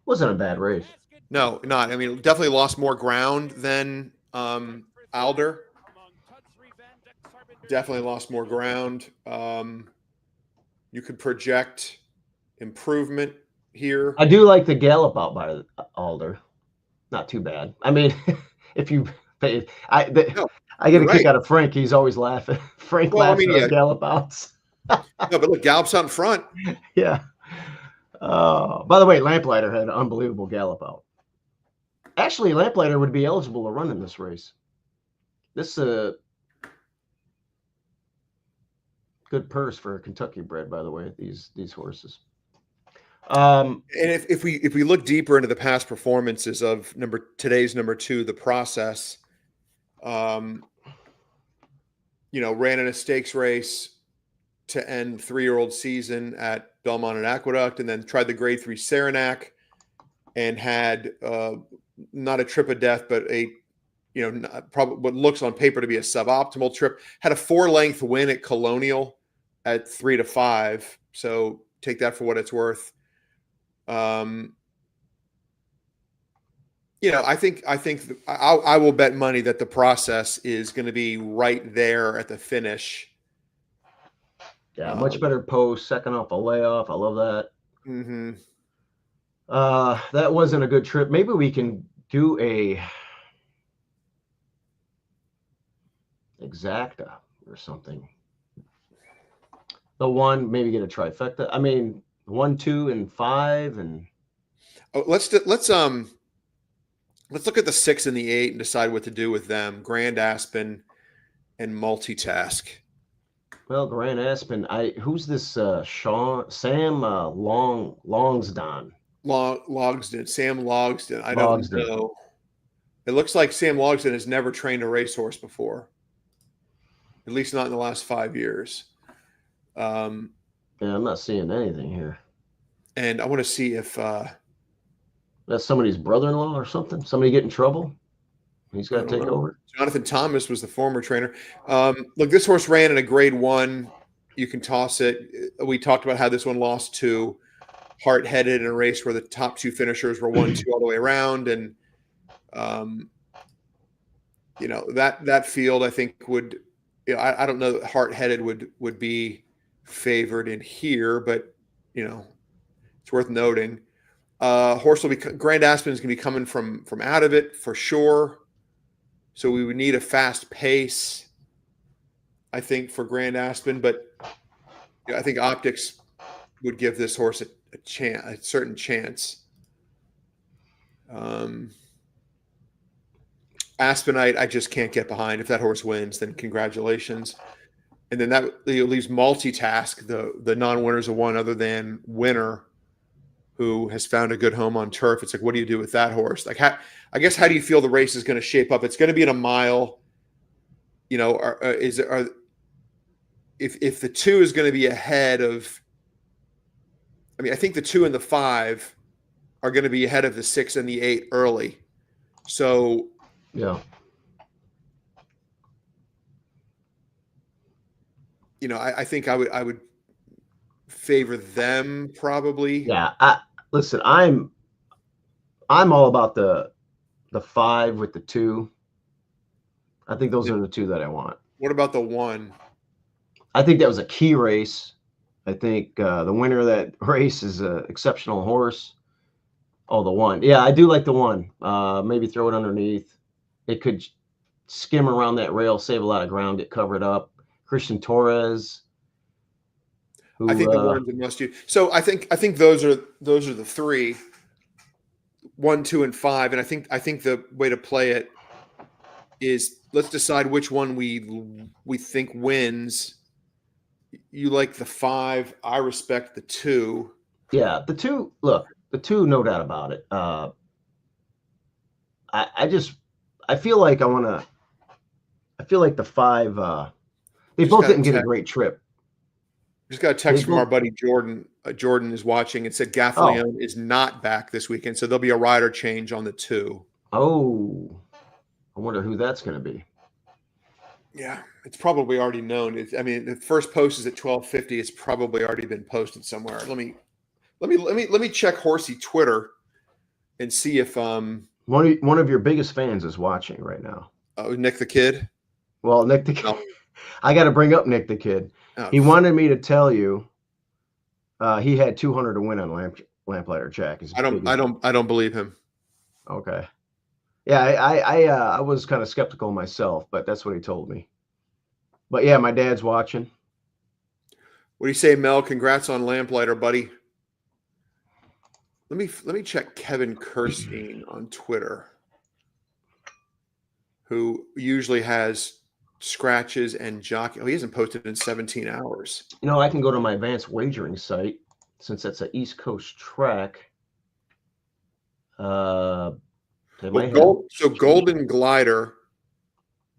Wasn't a bad race. No, not. I mean, definitely lost more ground than Alder. Definitely lost more ground. You could project improvement here. I do like the gallop out by Alder. Not too bad. I mean, if you pay, I get a kick out of Frank. He's always laughing. Frank laughs at gallop outs. No, but look, gallops out in front. Yeah. By the way, Lamplighter had an unbelievable gallop out. Actually, Lamplighter would be eligible to run in this race. This good purse for a Kentucky bred, by the way. These horses. And if we look deeper into the past performances of today's number 2, the process, ran in a stakes race to end 3-year-old season at Belmont and Aqueduct, and then tried the Grade 3 Saranac, and had not a trip of death, but probably what looks on paper to be a suboptimal trip. Had a 4-length win at Colonial at 3-5. So take that for what it's worth. I think I will bet money that the process is going to be right there at the finish. Yeah, much better post, second off a layoff. I love that. Mm-hmm. That wasn't a good trip. Maybe we can do a exacta or something. The one, maybe get a trifecta. I mean, 1, 2, and 5, and let's look at the 6 and the 8 and decide what to do with them. Grand Aspen and Multitask. Well, Grand Aspen. Who's this? Sam Longsdon. Logsdon. Sam Logsdon. I don't know. It looks like Sam Logsdon has never trained a racehorse before. At least not in the last 5 years. Yeah, I'm not seeing anything here. And I want to see if that's somebody's brother-in-law or something. Somebody get in trouble. He's got to take over. Jonathan Thomas was the former trainer. Look, this horse ran in a Grade 1. You can toss it. We talked about how this one lost to Heart Headed in a race where the top 2 finishers were 1-2 all the way around, and that field I think would. I don't know that Heart Headed would be favored in here, but it's worth noting. Horse will be Grand Aspen is going to be coming from out of it for sure. So we would need a fast pace, I think, for Grand Aspen. But I think optics would give this horse a certain chance. Aspenite, I just can't get behind. If that horse wins, then congratulations. And then that leaves Multitask, the non-winners of one other than Winner, who has found a good home on turf. It's like, what do you do with that horse? Like, how do you feel the race is going to shape up? It's going to be in a mile. If the 2 is going to be ahead of, I think the 2 and the 5 are going to be ahead of the 6 and the 8 early. So yeah. I think I would favor them probably. Yeah. Listen, I'm I'm all about the 5 with the 2. I think those are the 2 that I want. What about the 1? I think that was a key race. I think the winner of that race is an exceptional horse. Oh, the 1. Yeah, I do like the 1. Maybe throw it underneath. It could skim around that rail, save a lot of ground, get covered up. Christian Torres. Who, I think the 1's a must use. So I think those are the 3, 1, 2, and 5. And I think the way to play it is let's decide which one we think wins. You like the 5. I respect the 2. Yeah, the 2. Look, the 2, no doubt about it. I feel like I feel like the 5. They both didn't get a great trip. Just got a text from our buddy Jordan. Jordan is watching and said Gaffalione is not back this weekend, so there'll be a rider change on the 2. Oh, I wonder who that's going to be. Yeah, it's probably already known. The first post is at 12:50. It's probably already been posted somewhere. Let me check Horsey Twitter and see if one of your biggest fans is watching right now. Oh, Nick the Kid. Well, Nick the Kid. No. I got to bring up Nick the Kid. Oh, he wanted me to tell you he had 200 to win on Lamplighter Jack. I don't believe him. Okay. Yeah, I was kind of skeptical myself, but that's what he told me. But yeah, my dad's watching. What do you say, Mel? Congrats on Lamplighter, buddy. Let me check Kevin Kirstein on Twitter, who usually has scratches and jockey. Oh, he hasn't posted in 17 hours. I can go to my advanced wagering site since that's an East Coast track. So Golden Glider,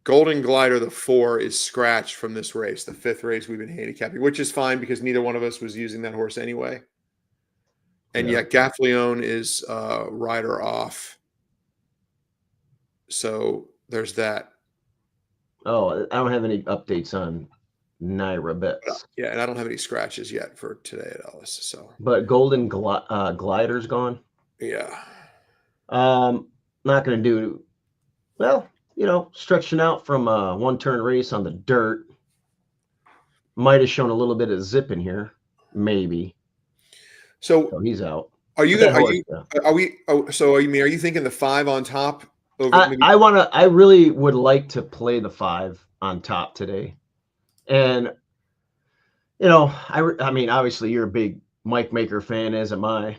the 4 is scratched from this race, the 5th race we've been handicapping, which is fine because neither one of us was using that horse anyway. And yet Gaffalione is rider off. So there's that. Oh, I don't have any updates on Naira bets. Yeah, and I don't have any scratches yet for today at Ellis. So, but Golden Glider's gone. Yeah. Not going to do well. Stretching out from a 1-turn race on the dirt might have shown a little bit of zip in here, maybe. So he's out. Are you thinking the 5 on top? I really would like to play the 5 on top today. And, I mean, obviously you're a big Mike Maker fan, as am I.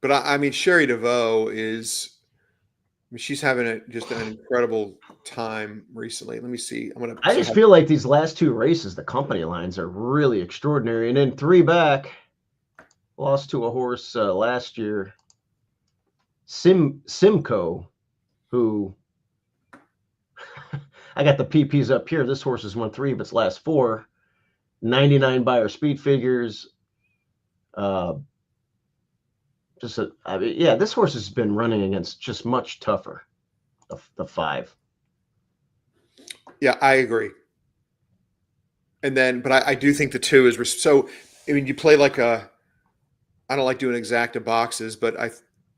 But Sherry DeVoe she's having just an incredible time recently. Let me see. I just feel like these last 2 races, the company lines are really extraordinary. And then 3 back, lost to a horse last year, Simcoe, who I got the PPs up here. This horse has won 3 of its last 4, 99 Beyer speed figures. This horse has been running against just much tougher, the 5. Yeah, I agree. And then, but I do think the 2 is so. You play like I don't like doing exacta boxes, but I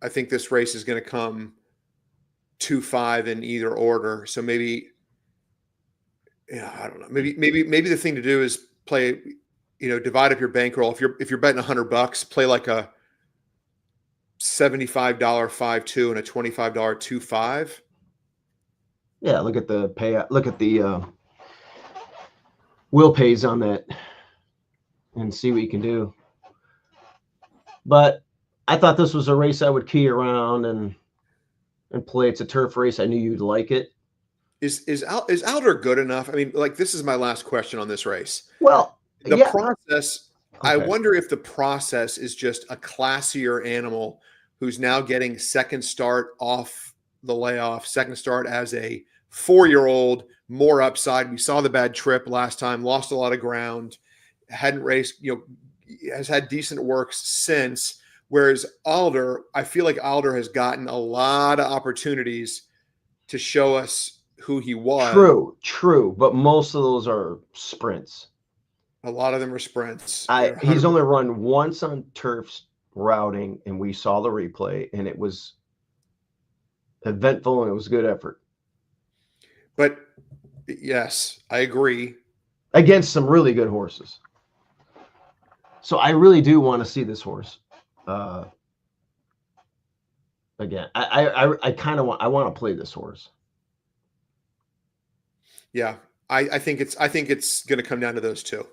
think this race is going to come 2-5 in either order. So maybe, I don't know. Maybe the thing to do is play, divide up your bankroll. If you're betting $100, play like a $75 5-2 and a $25 2-5. Yeah, look at the payout. Look at the will pays on that, and see what you can do. But I thought this was a race I would key around and play. It's a turf race. I knew you'd like it. Is Alder good enough? This is my last question on this race. Well, the process. Okay. I wonder if the process is just a classier animal who's now getting second start off the layoff, second start as a 4-year-old, more upside. We saw the bad trip last time, lost a lot of ground, hadn't raced, has had decent works since. Whereas Alder, I feel like Alder has gotten a lot of opportunities to show us who he was. True. But most of those are sprints. A lot of them are sprints. He's only run once on turf routing, and we saw the replay, and it was eventful, and it was a good effort But yes, I agree. against some really good horses. So I really do want to see this horse again. I kind of want to play this horse. Yeah, I think it's going to come down to those two.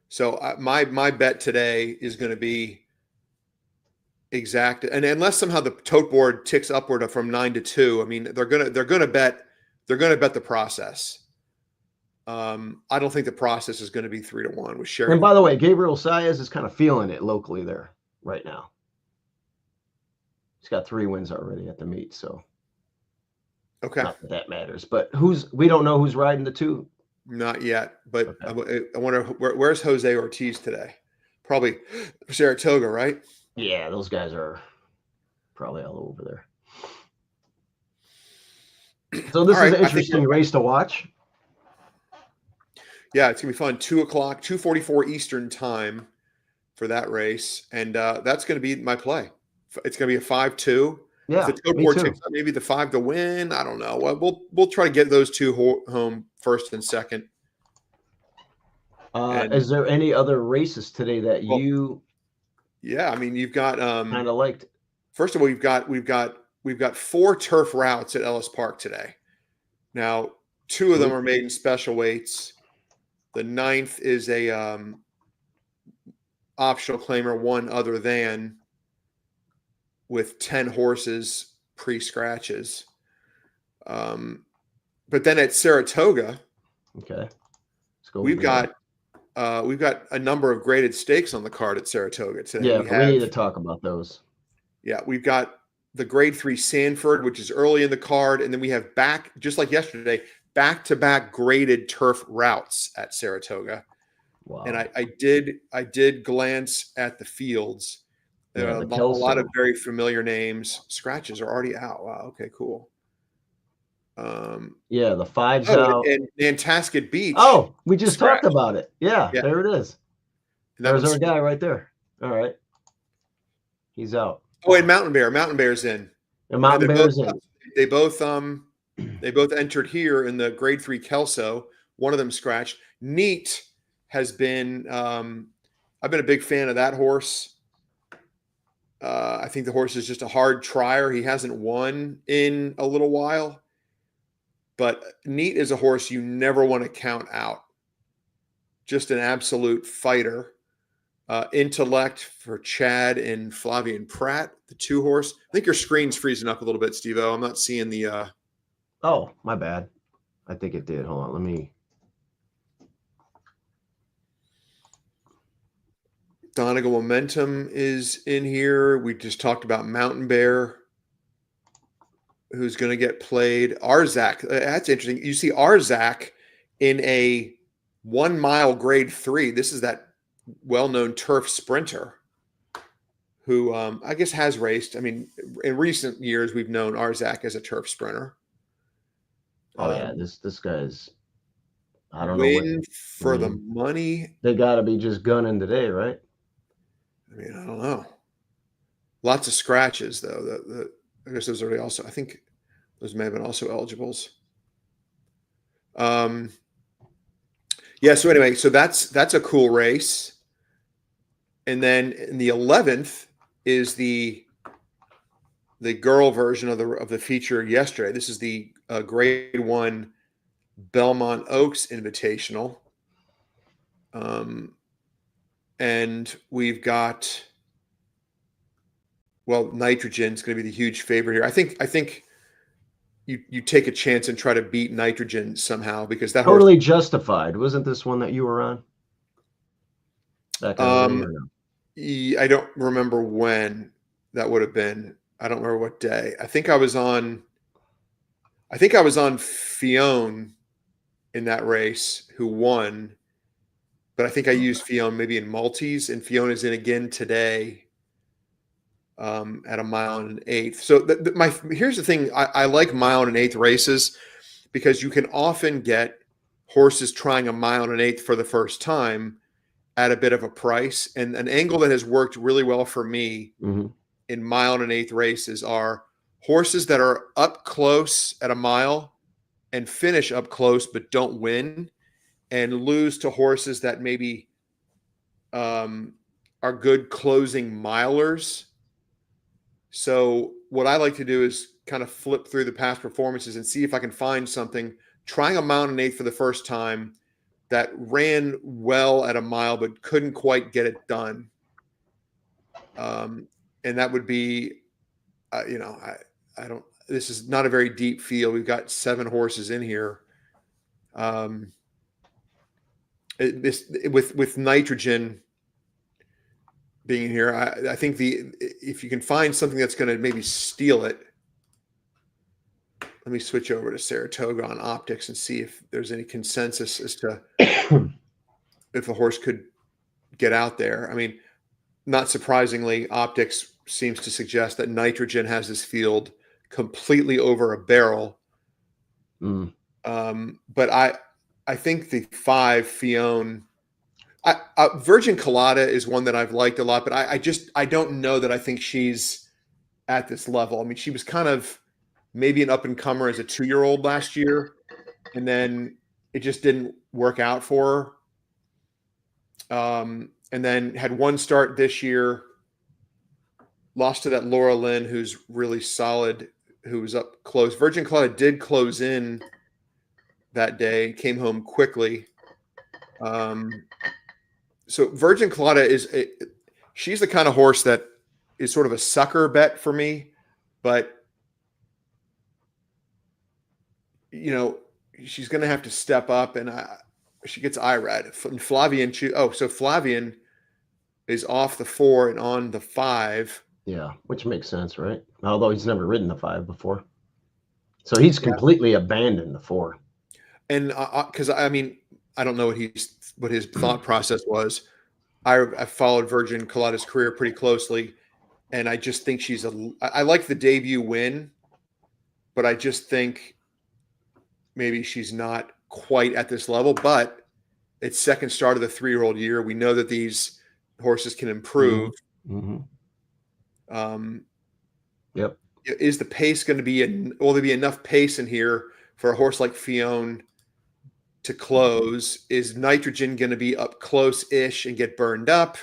So my bet today is going to be exact, and unless somehow the tote board ticks upward from 9-2, I mean they're gonna bet the process. I don't think the process is going to be 3-1 with Sherry. And by the way, Gabriel Saez is kind of feeling it locally there right now. He's got 3 wins already at the meet, so Okay, not that matters. But we don't know who's riding the 2. not yet, but Okay. I wonder where's Jose Ortiz today? Probably Saratoga, right? Yeah, those guys are probably all over there. So this All is right, an I think interesting race to watch. Yeah, it's gonna be fun. 2:00, 2:44 Eastern time for that race, and that's gonna be my play. It's gonna be a 5-2. Yeah, If the tote me board too. takes up maybe the 5 to win, I don't know. We'll try to get those two home first and second. And- Is there any other races today that Well, you Yeah, I mean you've got kind of liked? first of all we've got 4 turf routes at Ellis Park today. Now 2 of them are made in special weights. The 9th is a optional claimer, one other than, with 10 horses pre-scratches. But then at Saratoga, Okay, let's go. we've got a number of graded stakes on the card at Saratoga today. Yeah, we need to talk about those. Yeah, we've got the grade 3 Sanford, which is early in the card, and then we have just like yesterday, back-to-back graded turf routes at Saratoga. Wow. And I did glance at the fields. Yeah, A the lot of Kelso. very familiar names. Scratches are already out. Wow. Okay. Cool. Yeah, the 5's out. And Nantasket Beach. Oh, we just Scratch. talked about it. Yeah, Yeah. there it is. And that There's one's- our guy right there. All right, he's out. Oh, and Mountain Bear. Mountain Bear's in. And Mountain They're Bear's both- in. They both entered here in the grade 3 Kelso. One of them scratched. Neat has been. I've been a big fan of that horse. I think the horse is just a hard trier. He hasn't won in a little while, but Neat is a horse you never want to count out. Just an absolute fighter. Intellect for Chad and Flavian Pratt, the 2 horse. I think your screen's freezing up a little bit, Steve-O. I'm not seeing the. Oh, my bad. I think it did. Hold on. Let me. Donegal Momentum is in here. We just talked about Mountain Bear, who's going to get played. Arzak, that's interesting. You see Arzak in a 1 mile grade 3. This is that well-known turf sprinter who I guess has raced. I mean, in recent years, we've known Arzak as a turf sprinter. Oh yeah, this guy's. I don't know. Win for the money. They got to be just gunning today, right? I mean, I don't know. Lots of scratches though. I guess those are also. I think those may have been also eligibles. Yeah. So anyway, so that's a cool race. And then in the 11th is the girl version of the feature yesterday. This is the grade 1 Belmont Oaks Invitational. And we've got, Nitrogen's going to be the huge favorite here. I think you take a chance and try to beat Nitrogen somehow, because that Totally Justified. Wasn't this one that you were on? Back in the day, or no? I don't remember when that would have been. I don't remember what day. I think I was on Fionn in that race, who won. But I think I used Fionn maybe in multis, and Fionn is in again today at a 1 1/8. So here's the thing. I like 1 1/8 races because you can often get horses trying a 1 1/8 for the first time at a bit of a price. And an angle that has worked really well for me in 1 1/8 races are horses that are up close at a mile and finish up close but don't win, and lose to horses that maybe are good closing milers. So what I like to do is kind of flip through the past performances and see if I can find something, trying a mile and eighth for the first time that ran well at a mile but couldn't quite get it done. And that would be, I don't, this is not a very deep field. We've got 7 horses in here. With Nitrogen being here, I think if you can find something that's going to maybe steal it. Let me switch over to Saratoga on optics and see if there's any consensus as to if a horse could get out there. I mean, not surprisingly, optics seems to suggest that Nitrogen has this field completely over a barrel. But I think the 5 Fione, Virgin Colada is one that I've liked a lot, but I don't know that I think she's at this level. I mean, she was kind of maybe an up and comer as a 2-year-old last year, and then it just didn't work out for her. And then had one start this year, lost to that Laura Lynn, who's really solid, who was up close. Virgin Colada did close in that day, came home quickly. So Virgin Colada she's the kind of horse that is sort of a sucker bet for me, but she's going to have to step up, and she gets IRAD. And Flavian, so Flavian is off the 4 and on the 5. Yeah, which makes sense, right? Although he's never ridden the 5 before, so he's completely abandoned the 4. And because I mean, I don't know what his thought process was. I followed Virgin Colada's career pretty closely, and I just think I like the debut win, but I just think maybe she's not quite at this level. But it's second start of the 3-year-old year. We know that these horses can improve. Yep. Is the pace going to be will there be enough pace in here for a horse like Fione to close? Is Nitrogen going to be up close-ish and get burned up?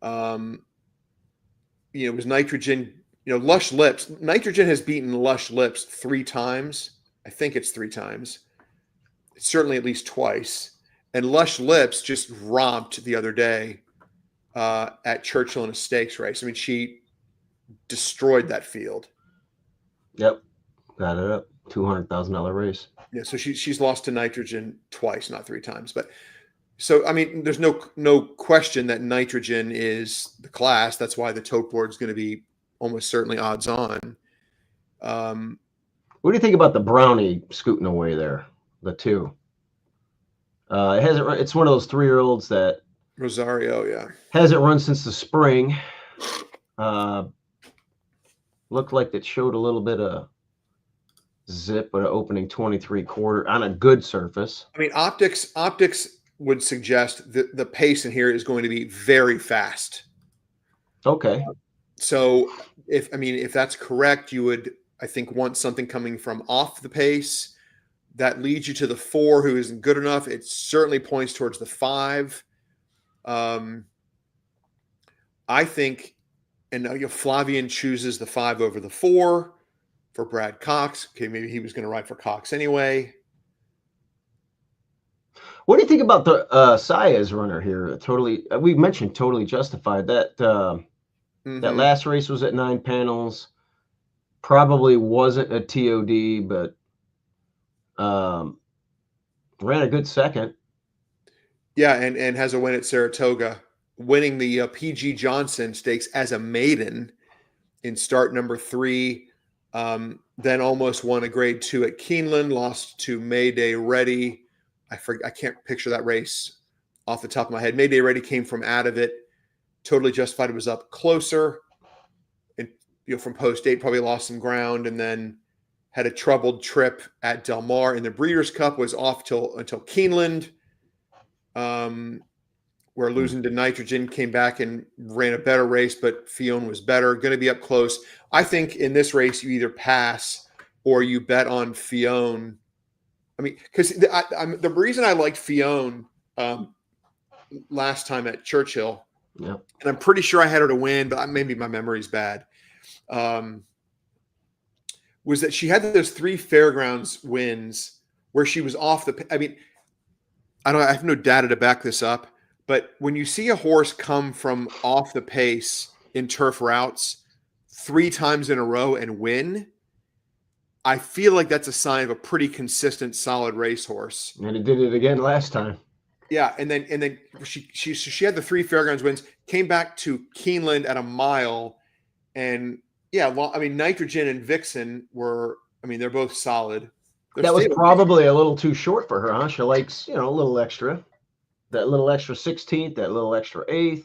Was Nitrogen, Lush Lips. Nitrogen has beaten Lush Lips 3 times. I think it's 3 times. It's certainly at least twice. And Lush Lips just romped the other day at Churchill in a stakes race. I mean, she destroyed that field. Yep. Got it up. $200,000 race. Yeah, so she's lost to Nitrogen twice, not 3 times. But so I mean, there's no question that Nitrogen is the class. That's why the tote board is going to be almost certainly odds on. What do you think about the Brownie scooting away there? The 2. It's one of those 3-year-olds that Rosario, yeah, hasn't run since the spring. Looked like it showed a little bit of zip, but opening 23.25 on a good surface. I mean, optics would suggest that the pace in here is going to be very fast. Okay. So if that's correct, you would, I think, want something coming from off the pace that leads you to the 4, who isn't good enough. It certainly points towards the 5. I think, and Flavian chooses the 5 over the 4 for Brad Cox. Okay, maybe he was going to ride for Cox anyway. What do you think about the Saez runner here? We mentioned Totally Justified. That that last race was at 9 panels. Probably wasn't a TOD, but ran a good second. Yeah, and has a win at Saratoga, winning the PG Johnson Stakes as a maiden in start number 3. Then almost won a grade 2 at Keeneland, lost to Mayday Ready. I can't picture that race off the top of my head. Mayday Ready came from out of it. Totally Justified was up closer, and from post 8 probably lost some ground, and then had a troubled trip at Del Mar in the Breeders' Cup. Was off until Keeneland. where losing to Nitrogen, came back and ran a better race, but Fionn was better. Going to be up close. I think in this race, you either pass or you bet on Fionn. I mean, because the reason I liked Fionn last time at Churchill, Yeah. and I'm pretty sure I had her to win, but maybe my memory's bad, was that she had those 3 fairgrounds wins where she was off the. I mean, I have no data to back this up, but when you see a horse come from off the pace in turf routes 3 times in a row and win, I feel like that's a sign of a pretty consistent, solid racehorse. And it did it again last time. Yeah, and then she had the 3 fairgrounds wins, came back to Keeneland at a mile, and I mean, Nitrogen and Vixen were, I mean, they're both solid. That was probably a little too short for her, huh? She likes, a little extra. That little extra 16th, that little extra 8th.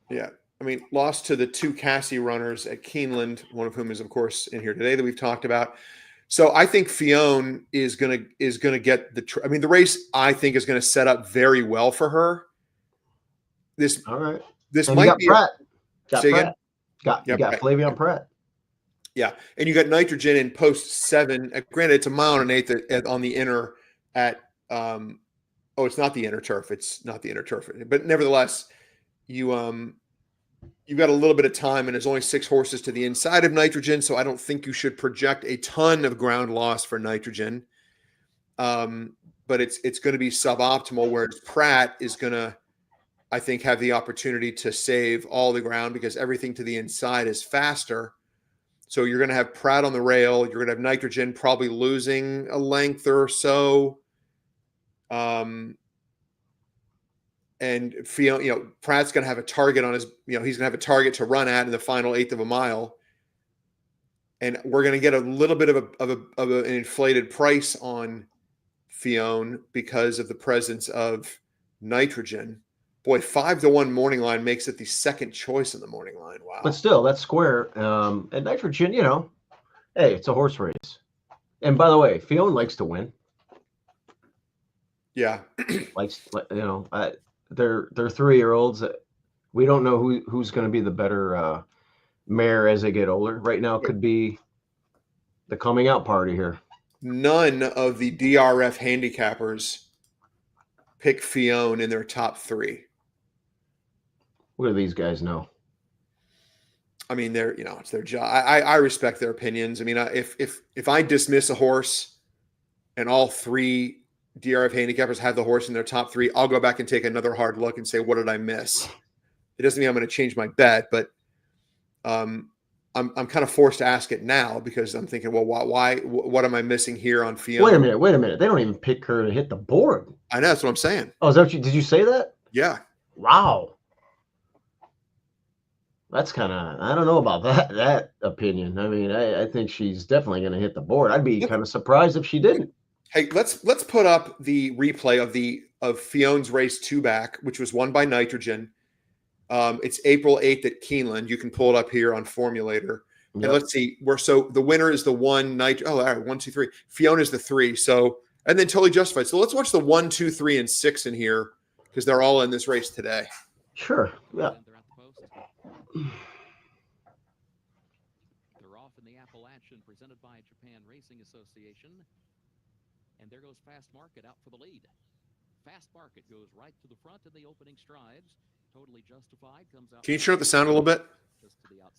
Yeah. I mean, lost to the 2 Cassie runners at Keeneland, one of whom is, of course, in here today that we've talked about. So I think Fionn is gonna get the. I mean, the race I think is going to set up very well for her. All right. This and might you got be Pratt. Got say Pratt. Again? You got Flavien Pratt. Yeah, and you got Nitrogen in post 7. Granted, it's a mile and 1/8 on the inner at. It's not the inner turf. It's not the inner turf, but nevertheless, you've got a little bit of time, and there's only 6 horses to the inside of Nitrogen, so I don't think you should project a ton of ground loss for Nitrogen. But it's going to be suboptimal, whereas Pratt is going to, I think, have the opportunity to save all the ground because everything to the inside is faster. So you're going to have Pratt on the rail. You're going to have Nitrogen probably losing a length or so. And Fionn, Pratt's going to have a target on his, he's going to have a target to run at in the final 1/8 of a mile. And we're going to get a little bit of an inflated price on Fionn because of the presence of Nitrogen. Boy, 5-1 morning line makes it the second choice in the morning line. Wow. But still, that's square. And Nitrogen, hey, it's a horse race. And by the way, Fionn likes to win. Yeah. They're 3-year-olds. We don't know who's going to be the better mare as they get older. Right now, it could be the coming out party here. None of the DRF handicappers pick Fionn in their top 3. What do these guys know? I mean, it's their job. I respect their opinions. I mean, if I dismiss a horse and all 3 DRF handicappers have the horse in their top 3, I'll go back and take another hard look and say, what did I miss? It doesn't mean I'm going to change my bet, but I'm kind of forced to ask it now because I'm thinking, well, why? What am I missing here on Fionn? Wait a minute. They don't even pick her to hit the board. I know, that's what I'm saying. Oh, is that did you say that? Yeah. Wow. That's kind of, I don't know about that opinion. I mean, I think she's definitely going to hit the board. I'd be kind of surprised if she didn't. Hey, let's put up the replay of Fionn's race 2 back, which was won by Nitrogen. It's April 8th at Keeneland. You can pull it up here on Formulator. Yep. And let's see. So the winner is the 1 all right, 1, 2, 3. Fionn is the 3. So, and then Totally Justified. So let's watch the 1, 2, 3, and 6 in here because they're all in this race today. Sure. Yeah. They're off in the Appalachian presented by Japan Racing Association. And there goes Fast Market out for the lead. Fast Market goes right to the front in the opening strides. Totally Justified comes out. Can you turn up the sound a little bit?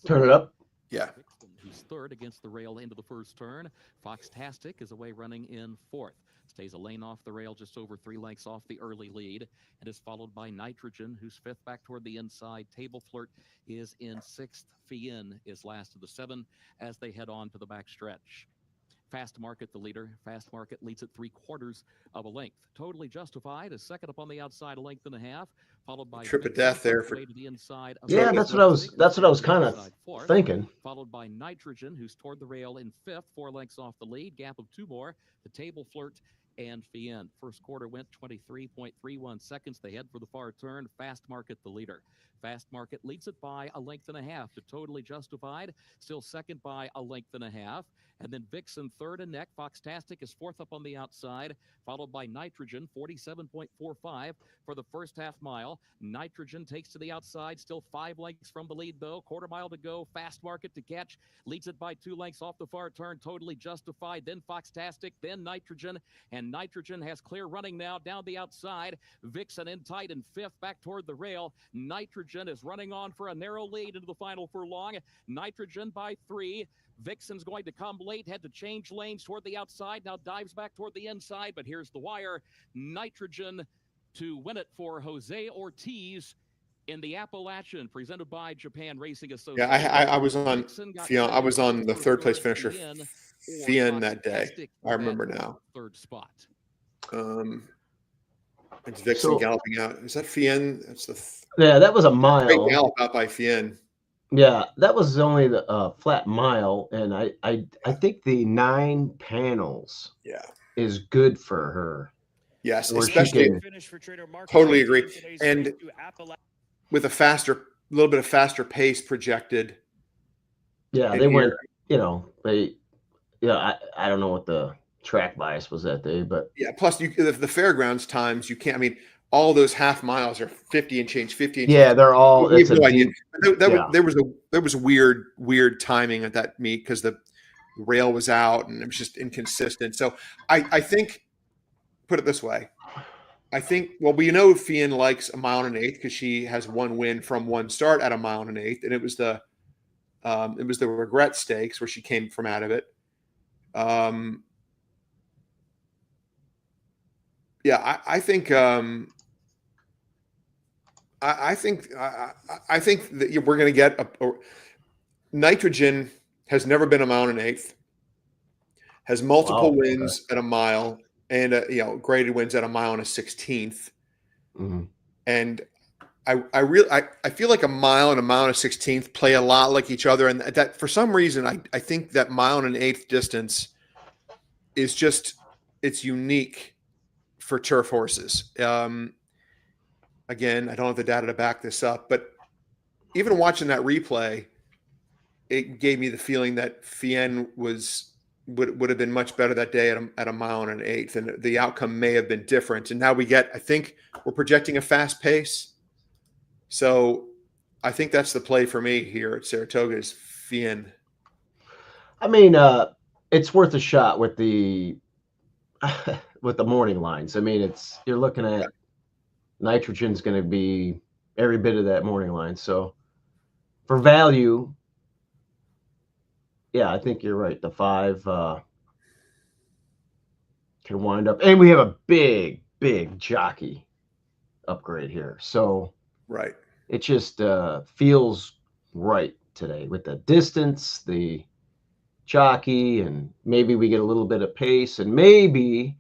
Turn it up. Yeah. Who's third against the rail into the first turn. Foxtastic is away running in 4th. Stays a lane off the rail, just over 3 lengths off the early lead, and is followed by Nitrogen, who's 5th back toward the inside. Table Flirt is in 6th. Fionn is last of the 7 as they head on to the back stretch. Fast Market, the leader. Fast Market leads at 3/4 of a length. Totally Justified is second up on the outside, a length and a half, followed by Trip of death there for to the inside. Yeah, that's what I was kind of thinking. Followed by Nitrogen, who's toward the rail in 5th, 4 lengths off the lead, gap of 2 more. The Table Flirt and Fionn. First quarter went 23.31 seconds. They head for the far turn. Fast Market, the leader. Fast Market leads it by a length and a half to Totally Justified, still second by a length and a half. And then Vixen third and neck. Foxtastic is fourth up on the outside, followed by Nitrogen, 47.45 for the first half mile. Nitrogen takes to the outside, still 5 lengths from the lead, though. Quarter mile to go. Fast Market to catch, leads it by 2 lengths off the far turn. Totally Justified, then Foxtastic, then Nitrogen. And Nitrogen has clear running now down the outside. Vixen in tight and fifth back toward the rail. Nitrogen is running on for a narrow lead into the final furlong. Nitrogen by 3. Vixen's going to come late, had to change lanes toward the outside, now dives back toward the inside, but here's the wire. Nitrogen to win it for Jose Ortiz in the Appalachian, presented by Japan Racing Association. Yeah, I was on Fionn. I was on the third place finisher Fionn that day. I remember now. Third spot. It's Vixen galloping out. Is that Fionn? That's the yeah. That was a mile. Great gallop out by Fionn. Yeah, that was only the flat mile, and I think the 9 panels is good for her. Yes, Or especially totally agree. And with a little bit of faster pace projected. Yeah, they went, I don't know what the track bias was that day, but yeah, plus the fairgrounds times, you can't, I mean, all those half miles are 50 and change, 50 and yeah, change. they're all. We have no idea. There was weird timing at that meet because the rail was out and it was just inconsistent. So I think, put it this way, we know Fionn likes a mile and an eighth because she has 1 win from 1 start at a mile and an eighth, and it was the Regret Stakes where she came from out of it. I think that we're going to get a Nitrogen has never been a mile and an eighth, has multiple wins at a mile and graded wins at a mile and a 16th. Mm-hmm. And I feel like a mile and a 16th play a lot like each other. And that for some reason, I think that mile and an eighth distance is it's unique for turf horses. Again, I don't have the data to back this up, but even watching that replay, it gave me the feeling that Fionn would have been much better that day at a mile and an eighth, and the outcome may have been different. And now I think we're projecting a fast pace. So I think that's the play for me here at Saratoga is Fionn. I mean, it's worth a shot with the morning lines. I mean, you're looking at Nitrogen's going to be every bit of that morning line. So for value, yeah, I think you're right. The 5 can wind up, and we have a big jockey upgrade here. So right, it just feels right today with the distance, the jockey, and maybe we get a little bit of pace, and maybe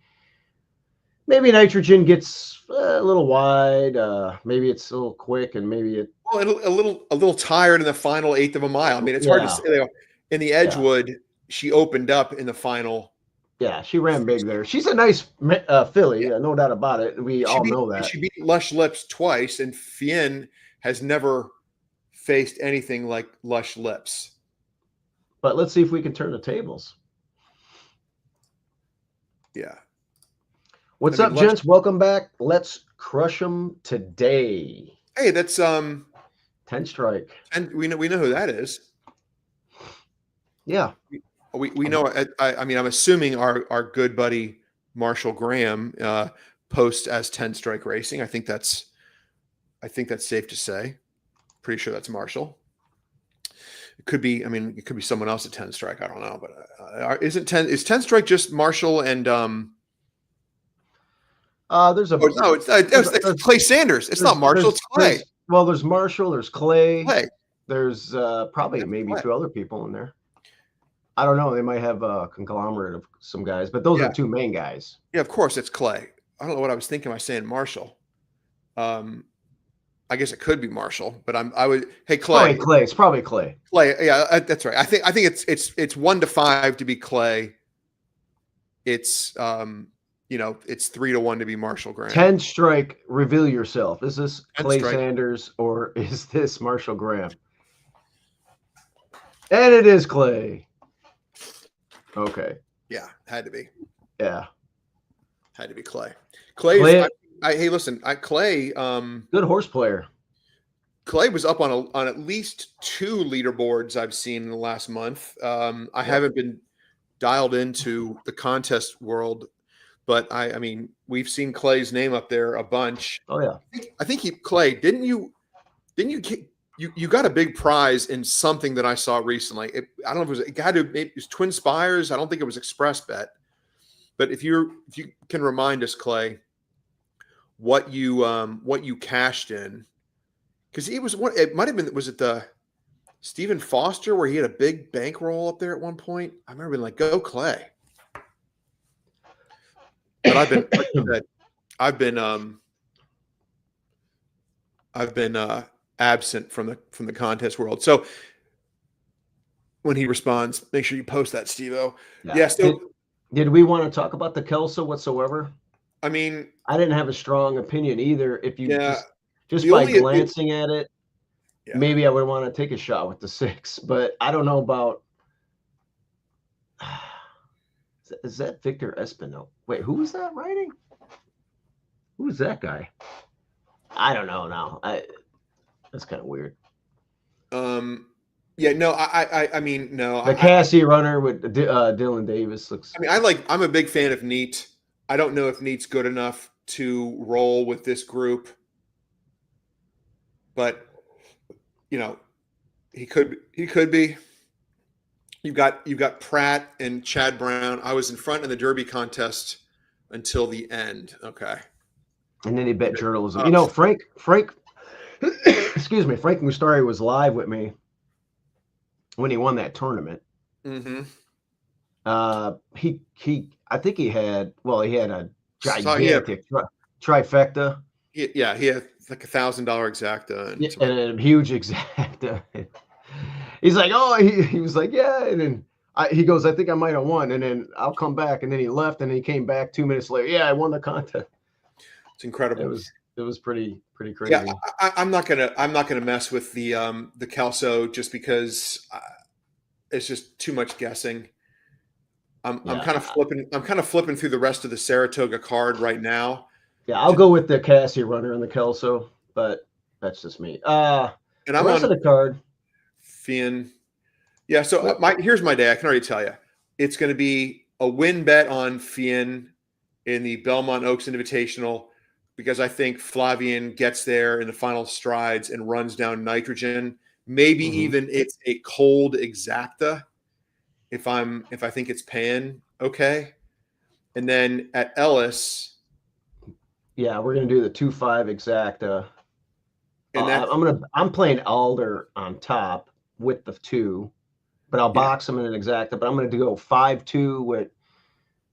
Nitrogen gets a little wide. Maybe it's a little quick, and maybe a little tired in the final 1/8 of a mile. I mean, it's hard to say. In the Edgewood, she opened up in the final. Yeah, she ran big there. She's a nice filly, no doubt about it. We all know that. She beat Lush Lips twice, and Fionn has never faced anything like Lush Lips. But let's see if we can turn the tables. Yeah. What's up, gents? Welcome back. Let's crush them today. Hey, that's 10 Strike. And we know who that is. Yeah. We know. I mean, I'm assuming our good buddy Marshall Graham posts as 10 Strike Racing. I think that's safe to say. Pretty sure that's Marshall. It could be. I mean, it could be someone else at 10 Strike. I don't know, but is 10 Strike just Marshall and There's a it's Clay Sanders. It's not Marshall. It's Clay. There's Marshall. There's Clay. Clay. There's probably maybe 2 other people in there. I don't know. They might have a conglomerate of some guys, but those are 2 main guys. Yeah, of course it's Clay. I don't know what I was thinking by saying Marshall. I guess it could be Marshall, but hey, Clay. It's probably Clay. Clay, yeah, that's right. I think it's 1 to 5 to be Clay. It's it's 3-1 to be Marshall Graham. 10 strike, reveal yourself. Is this 10 Clay strike. Sanders or is this Marshall Graham? And it is Clay. Okay. Yeah, had to be. Yeah. Had to be Clay. Clay's Clay- hey, listen, Clay Good horse player. Clay was up on at least 2 leaderboards I've seen in the last month. I haven't been dialed into the contest world, but I mean, we've seen Clay's name up there a bunch. Oh yeah. I think Clay, didn't you got a big prize in something that I saw recently. I don't know if it was Twin Spires. I don't think it was Express Bet. But if you can remind us, Clay, what you cashed in, because it might have been, was it the Stephen Foster where he had a big bankroll up there at one point? I remember being like, "Go Clay." But I've been absent from the contest world. So when he responds, make sure you post that, Steve-O. Yeah. So did we want to talk about the Kelso whatsoever? I mean, I didn't have a strong opinion either. If you just The by only- glancing at it, Yeah. maybe I would want to take a shot with the 6, but I don't know about. Is that Victor Espinel? Wait, who was that writing? Who was that guy? I don't know now. That's kind of weird. Yeah, no, I mean, no. The Cassie runner with Dylan Davis looks. I mean, I'm a big fan of Neat. I don't know if Neat's good enough to roll with this group, but he could be. You've got Pratt and Chad Brown. I was in front in the Derby contest until the end. Okay. And then he bet journalism. Frank, excuse me, Frank Mustari was live with me when he won that tournament. Mm-hmm. I think he had a gigantic trifecta. He had like $1,000 exacta and a huge exacta. He's like, oh, he was like, yeah, and then he goes, I think I might have won, and then I'll come back, and then he left, and he came back 2 minutes later. Yeah, I won the contest. It's incredible. It was pretty crazy. Yeah, I'm not gonna mess with the Kelso just because it's just too much guessing. I'm kind of flipping through the rest of the Saratoga card right now. Yeah, I'll go with the Cassie runner and the Kelso, but that's just me. And I'm on the card. Fien. Yeah, so here's my day. I can already tell you. It's going to be a win bet on Fien in the Belmont Oaks Invitational because I think Flavien gets there in the final strides and runs down Nitrogen. Maybe even it's a cold exacta if I think it's paying okay. And then at Ellis. Yeah, we're gonna do the 2-5 exacta. And I'm playing Alder on top with the 2, but I'll box them in an exacta. But I'm gonna go 5-2 with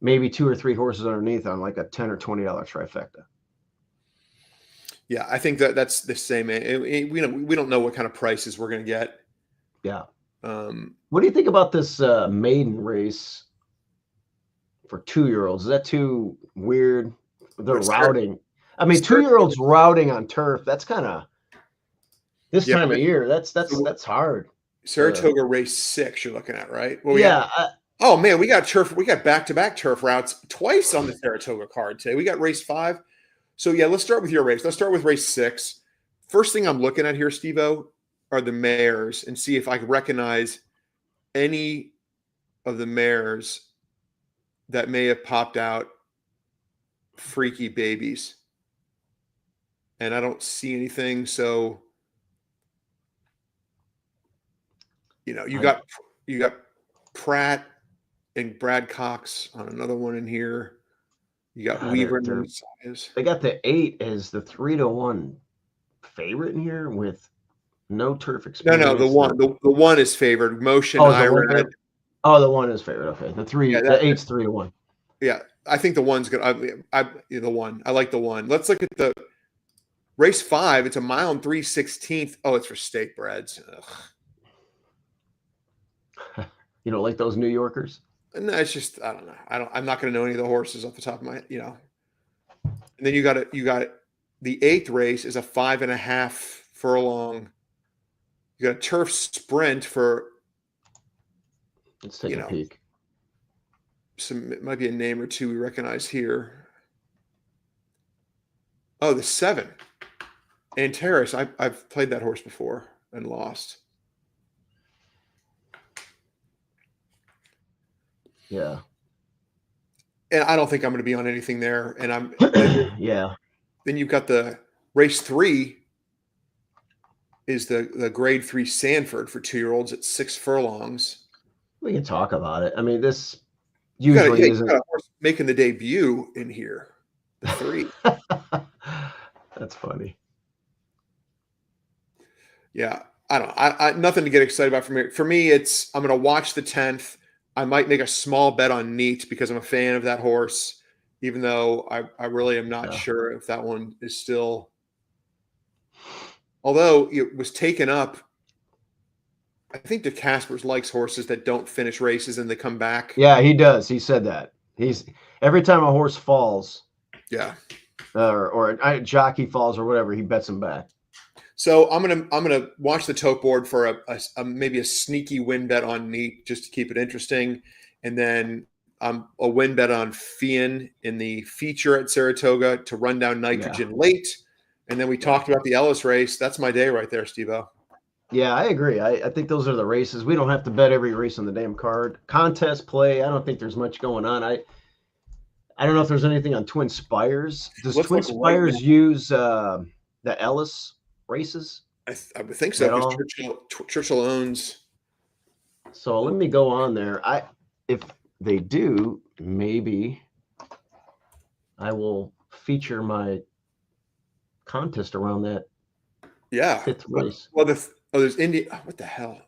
maybe 2 or 3 horses underneath on like a $10 or $20 trifecta. Yeah, I think that's the same. We don't know what kind of prices we're gonna get. Yeah. What do you think about this maiden race for 2-year-olds? Is that too weird? They're routing. I mean, 2-year-olds routing on turf. That's kind of this time of year. That's hard. Saratoga race 6. You're looking at, right? Well, man, we got turf. We got back-to-back turf routes twice on the Saratoga card today. We got race 5. So yeah, let's start with your race. Let's start with race 6. First thing I'm looking at here, Steve-O, are the mares, and see if I can recognize any of the mares that may have popped out freaky babies. And I don't see anything. So, you got Pratt and Brad Cox on another one in here. You got Weaver. They got the 8 as the 3-1 favorite in here with no turf experience. No, the one is favored. Motion. The 1 is favored. Okay, the 8's 3-1. Yeah, I think the 1's good. The 1. I like the 1. Let's look at the race 5. It's a mile and 3/16. Oh, it's for state breds. You don't like those New Yorkers? No, it's just I don't know. I'm not going to know any of the horses off the top of my, you know. And then you got the 8th race is a 5.5 furlong. You got a turf sprint for. Let's take a peek. It might be a name or two we recognize here. Oh, the 7. Antares. I've played that horse before and lost. Yeah. And I don't think I'm going to be on anything there. And I'm yeah. Then you've got the race 3 is the grade 3 Sanford for 2-year-olds at 6 furlongs. We can talk about it. I mean, this usually isn't. You got a horse making the debut in here. The 3. That's funny. Yeah. I don't know. I nothing to get excited about from here. For me, it's I'm going to watch the 10th. I might make a small bet on Neat because I'm a fan of that horse, even though I really am not sure if that one is still. Although it was taken up, I think De Caspers likes horses that don't finish races and they come back. Yeah, he does. He said that. He's every time a horse falls, yeah, or a jockey falls or whatever, he bets him back. So I'm gonna watch the tote board for a maybe a sneaky win bet on Neat just to keep it interesting, and then a win bet on Fian in the feature at Saratoga to run down Nitrogen late, and then we talked about the Ellis race. That's my day right there, Steve-O. Yeah, I agree. I think those are the races. We don't have to bet every race on the damn card. Contest play. I don't think there's much going on. I don't know if there's anything on Twin Spires. Does Twin Spires use the Ellis races? I would think so because Churchill owns. So let me go on there. If they do, maybe I will feature my contest around that. Yeah. 5th race. Well, there's India. What the hell?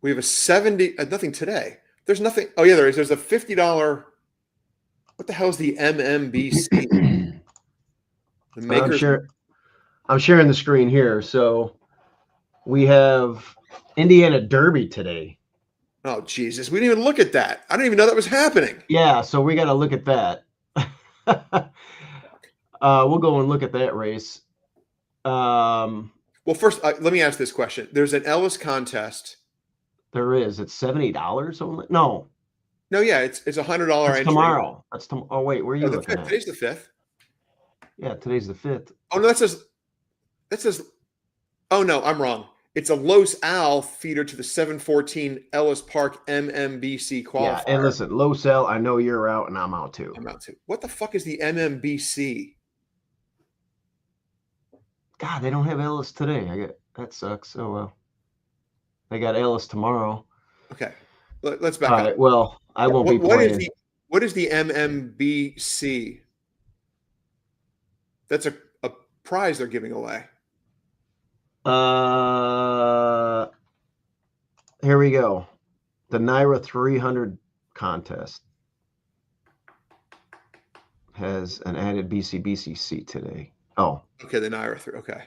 We have a 70. Nothing today. There's nothing. Oh yeah, there is. There's a $50. What the hell is the MMBC? The makers. I'm sharing the screen here. So we have Indiana Derby today. Oh, Jesus. We didn't even look at that. I didn't even know that was happening. Yeah, so we got to look at that. We'll go and look at that race. Well, first, let me ask this question. There's an Ellis contest. There is. It's $70 only? No. No, yeah, it's $100 entry. Tomorrow. That's oh, wait, where are you looking at? Today's the 5th. Yeah, today's the 5th. Oh, no, that says, oh, no, I'm wrong. It's a Los Al feeder to the 714 Ellis Park MMBC qualifier. Yeah, and listen, Los Al, I know you're out and I'm out too. I'm out too. What the fuck is the MMBC? God, they don't have Ellis today. That sucks. Oh, well. They got Ellis tomorrow. Okay. Let's back up. All right, well, I won't be playing. What is the MMBC? That's a prize they're giving away. Here we go. The NYRA 300 contest has an added BCBCC today. Oh, okay, the NYRA 3. Okay,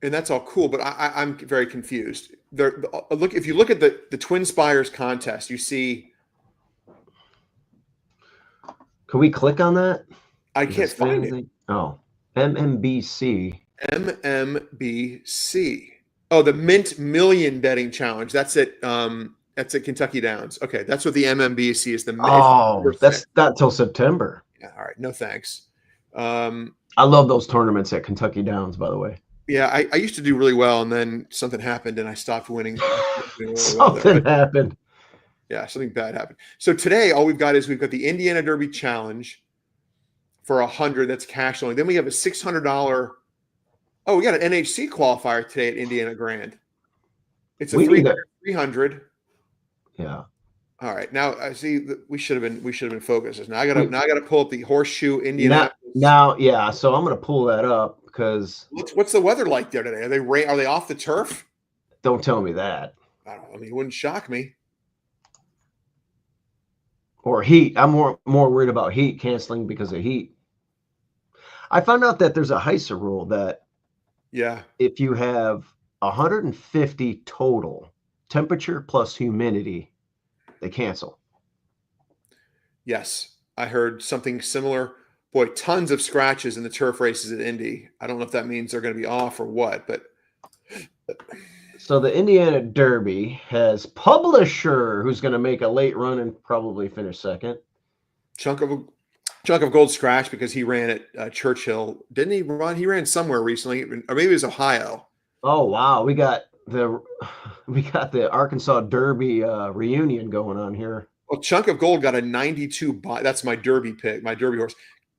and that's all cool, but I'm very confused. If you look at the Twin Spires contest, you see. Can we click on that? I can't find it. Oh, MMBC. MMBC. Oh, the Mint Million Betting Challenge. That's at Kentucky Downs. Okay, that's what the MMBC is. That's not till September. Yeah, all right. No thanks. I love those tournaments at Kentucky Downs, by the way. Yeah, I used to do really well, and then something happened, and I stopped winning. Something happened. Yeah, something bad happened. So today, all we've got the Indiana Derby Challenge for 100. That's cash only. Then we have a $600. Oh, we got an NHC qualifier today at Indiana Grand. It's a 300. Yeah. All right. Now I see that we should have been focused. Now I gotta pull up the Horseshoe Indianapolis. Now, yeah. So I'm gonna pull that up because what's the weather like there today? Are they off the turf? Don't tell me that. I mean, it wouldn't shock me. Or heat. I'm more worried about heat canceling because of heat. I found out that there's a HISA rule that if you have 150 total temperature plus humidity They cancel. Yes, I heard something similar. Boy, tons of scratches in the turf races at Indy. I don't know if that means they're going to be off or what, but So the Indiana Derby has Publisher, who's going to make a late run and probably finish second. chunk of gold scratch because he ran at Churchill. Didn't he run? He ran somewhere recently, or maybe it was Ohio. Oh wow, we got the Arkansas Derby reunion going on here. Well, Chunk of Gold got a 92 buy. That's my Derby pick. My Derby horse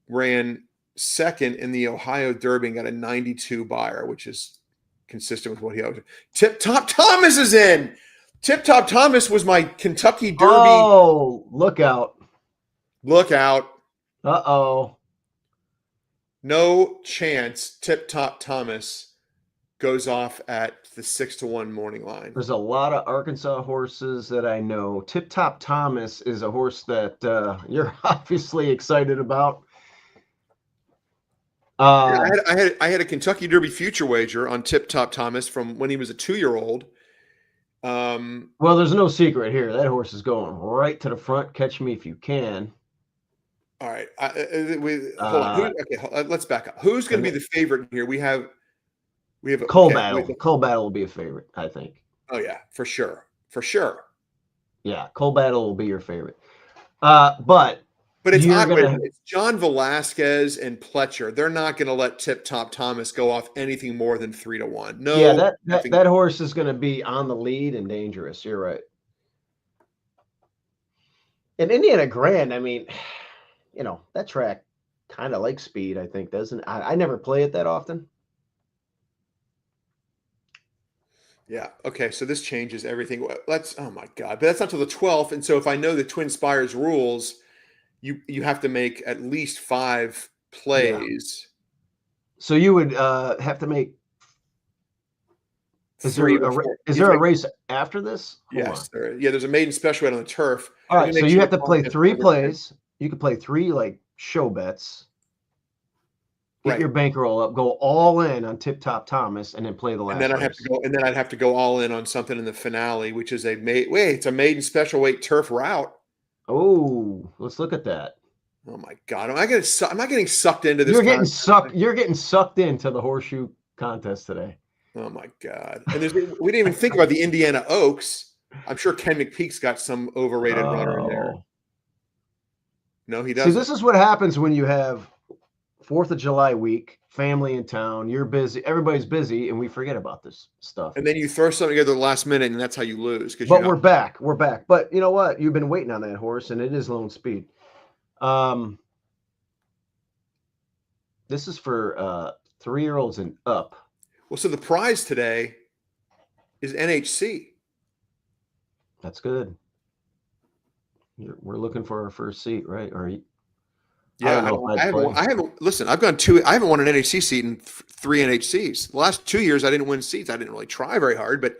ran second in the Ohio Derby and got a 92 buyer, which is consistent with what he owed. Tip Top Thomas is in. Tip Top Thomas was my Kentucky Derby. Oh, look out. Look out. Uh-oh. No chance Tip Top Thomas goes off at the 6-1 morning line. There's a lot of Arkansas horses that I know. Tip Top Thomas is a horse that you're obviously excited about. I had a Kentucky Derby future wager on Tip Top Thomas from when he was a 2-year-old. Well, there's no secret here. That horse is going right to the front. Catch me if you can. All right. Hold on. Let's back up. Who's going to be the favorite here? We have Coal Battle. Coal Battle will be a favorite, I think. Oh yeah, for sure. For sure. Yeah, Coal Battle will be your favorite. But it's John Velasquez and Pletcher. They're not going to let Tip Top Thomas go off anything more than 3-1. No. Yeah, that horse is going to be on the lead and dangerous. You're right. And Indiana Grand, I mean, that track kind of likes speed, I think, doesn't it? I never play it that often. Yeah. Okay. So this changes everything. Oh my God. But that's not till the 12th. And so if I know the Twin Spires rules, you have to make at least 5 plays. Yeah. So you would have to make. Is there a race after this? Yes. There's a maiden special weight on the turf. All right. So you have to play 3 plays. You could play 3 like show bets. Get your bankroll up, go all in on Tip Top Thomas, and then play the last. And then I'd have to go all in on something in the finale, which is it's a maiden special weight turf route. Oh, let's look at that. Oh my God, am I getting sucked into this? You're getting sucked into the horseshoe contest today. Oh my God! And we didn't even think about the Indiana Oaks. I'm sure Ken McPeak's got some overrated runner in there. No, he doesn't. See, this is what happens when you have 4th of July week, family in town, you're busy, everybody's busy, and we forget about this stuff. And then you throw something together the last minute, and that's how you lose. But we're back. But you know what? You've been waiting on that horse, and it is Lone Speed. This is for 3-year-olds and up. Well, so the prize today is NHC. That's good. We're looking for our first seat, right? Yeah, I haven't. Listen, I've gone 2. I haven't won an NHC seat in 3 NHCs. The last 2 years, I didn't win seats. I didn't really try very hard, but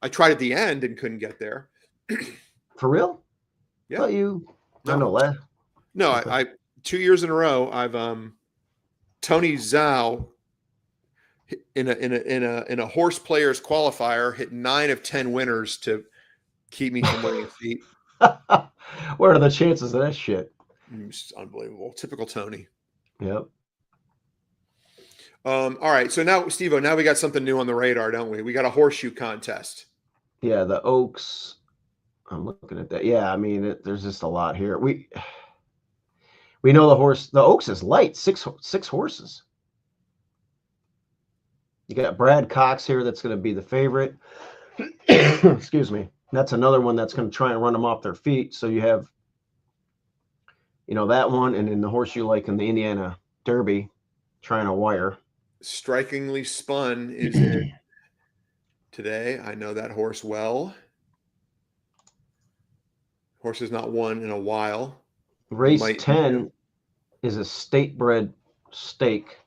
I tried at the end and couldn't get there. For real? Yeah. No. Okay. I 2 years in a row. I've Tony Zhao in a horse players qualifier hit 9 of 10 winners to keep me from winning a seat. What are the chances of that shit? It's unbelievable. Typical Tony. Yep. All right. So now, Steve-O, now we got something new on the radar, don't we? We got a horseshoe contest. Yeah, the Oaks. I'm looking at that. Yeah, I mean, there's just a lot here. We know the Oaks is light, six horses. You got Brad Cox here that's going to be the favorite. Excuse me. That's another one that's going to try and run them off their feet. So you have that one, and then the horse you like in the Indiana Derby, trying to wire. Strikingly Spun is in today. I know that horse well. Horse has not won in a while. Race 10 is a state-bred stake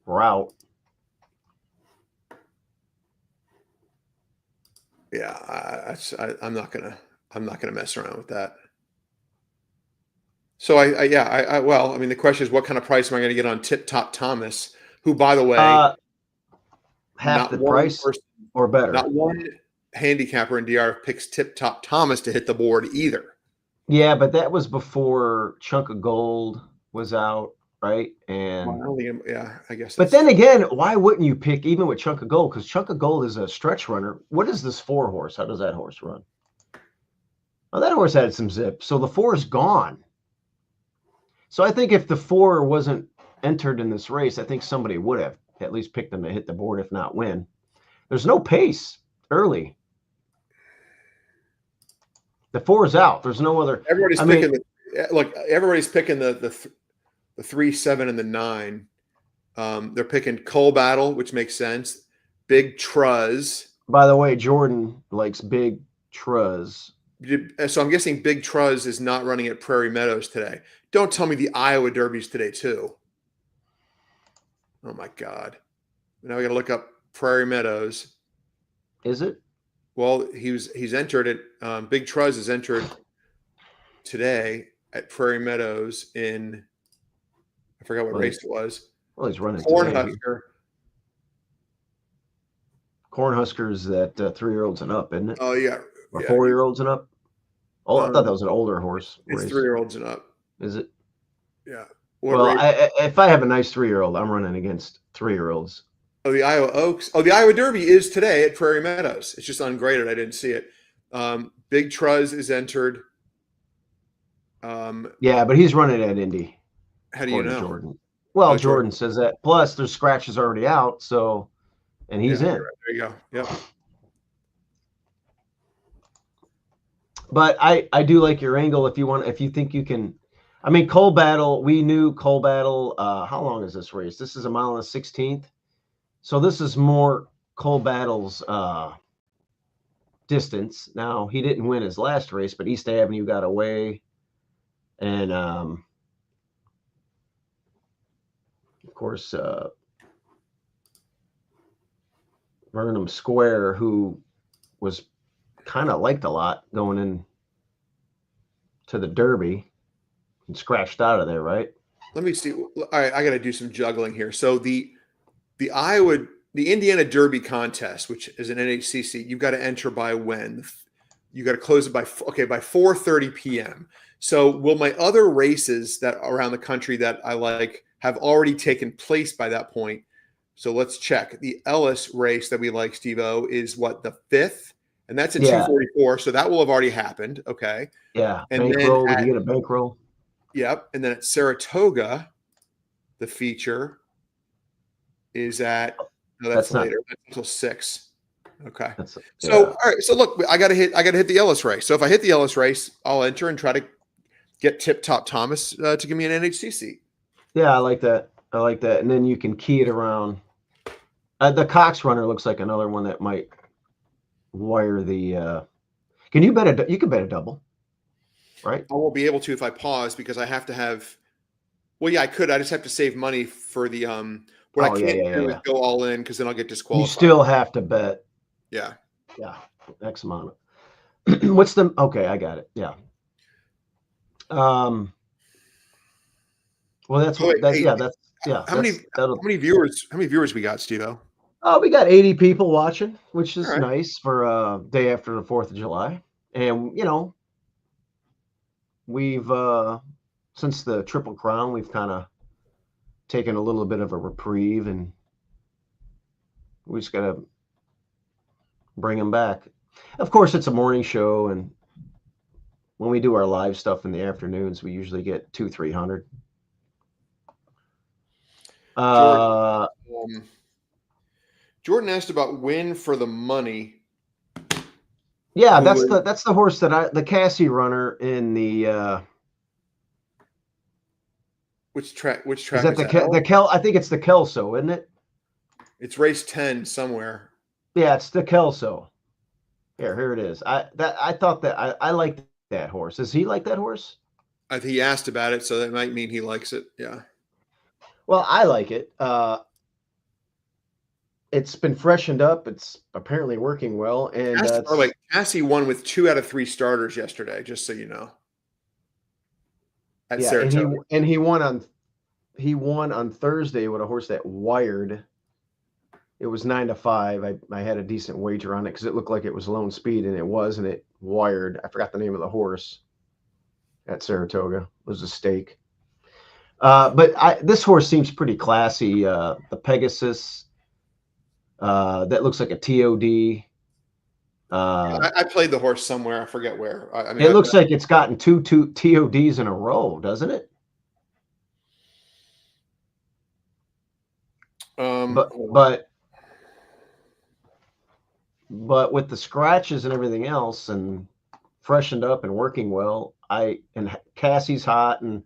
route. Yeah, I'm not gonna mess around with that. So well, I mean, the question is, what kind of price am I going to get on Tip Top Thomas, who, by the way, half the price or better? handicapper in DR picks Tip Top Thomas to hit the board either. Yeah, but that was before Chunk of Gold was out, right? And Well, I don't think, yeah, I guess. but then again, why wouldn't you pick even with Chunk of Gold? Because Chunk of Gold is a stretch runner. What is this 4 horse? How does that horse run? Oh, that horse had some zip. So the 4 is gone. So I think if the 4 wasn't entered in this race, I think somebody would have at least picked them to hit the board, if not win. There's no pace early. The 4 is out. There's no other. Everybody's picking the 3, 7, and the 9. They're picking Coal Battle, which makes sense. Big Truz. By the way, Jordan likes Big Truz. So I'm guessing Big Truz is not running at Prairie Meadows today. Don't tell me the Iowa Derby's today too. Oh my God! Now we got to look up Prairie Meadows. Is it? Well, he's entered at Big Truz is entered today at Prairie Meadows in, I forgot what race it was. Well, he's running Cornhusker. Cornhusker's that 3-year-olds and up, isn't it? Oh yeah. Or 4-year-olds and up? Oh, I thought that was an older horse. It's race. 3-year-olds and up. Is it? Yeah. Well, if I have a nice 3-year-old, I'm running against 3-year-olds. Oh, the Iowa Oaks. Oh, the Iowa Derby is today at Prairie Meadows. It's just ungraded. I didn't see it. Big Truz is entered. Yeah, but he's running at Indy. How do you know? Jordan. Well, Jordan says that. Plus, there's scratches already out, so and he's in. Right. There you go. Yep. But I do like your angle if you think you can. I mean, Coal Battle, we knew Coal Battle. How long is this race? This is a mile and 16th. So this is more Coal Battle's distance. Now, he didn't win his last race, but East Avenue got away. And, of course, Burnham Square, who was kind of liked a lot going in to the Derby and scratched out of there, right? Let me see. All right, I got to do some juggling here. So the Indiana Derby contest, which is an NHCC, you've got to enter by when? You got to close it by 4:30 p.m. So will my other races that around the country that I like have already taken place by that point? So let's check. The Ellis race that we like, Steve-O, is what, the 5th? And that's at 2:44. So that will have already happened. Okay. Yeah. And bankroll. Did you get a bankroll? Yep. And then at Saratoga, the feature is at, no, that's later. That's until 6. Okay. So, all right. So look, I gotta hit the Ellis race. So if I hit the Ellis race, I'll enter and try to get Tip Top Thomas to give me an NHCC. Yeah, I like that. And then you can key it around. The Cox Runner looks like another one that might wire the. Can you bet you can bet a double, right? I won't be able to if I pause because I have to have. Well, yeah, I could. I just have to save money for the What I can't do is go all in because then I'll get disqualified. You still have to bet. Yeah. Yeah. X amount. What's the okay? I got it. Yeah. Well, that's How many viewers we got, Steve-O? Oh, we got 80 people watching, which is nice for day after the 4th of July. And we've since the Triple Crown, we've kind of taken a little bit of a reprieve, and we just got to bring them back. Of course, it's a morning show, and when we do our live stuff in the afternoons, we usually get 200-300. Jordan asked about win for the money. Yeah, that's the horse that the Cassie runner in the which track is that the Kel? I think it's the Kelso, isn't it? It's race 10 somewhere. Yeah, it's the Kelso. Here it is. I thought that I liked that horse. Does he like that horse? I think he asked about it, so that might mean he likes it. Yeah. Well, I like it. It's been freshened up. It's apparently working well. And Cassie won with 2 out of 3 starters yesterday, just so you know. At Saratoga. And he won on Thursday with a horse that wired It was 9-5. I had a decent wager on it because it looked like it was Lone Speed, and it was, and it wired. I forgot the name of the horse at Saratoga. It was a stake. But this horse seems pretty classy. The Pegasus, that looks like a TOD. I played the horse somewhere. I forget where. I mean, It looks like it's gotten two TODs in a row, doesn't it? But with the scratches and everything else, and freshened up and working well, and Cassie's hot, and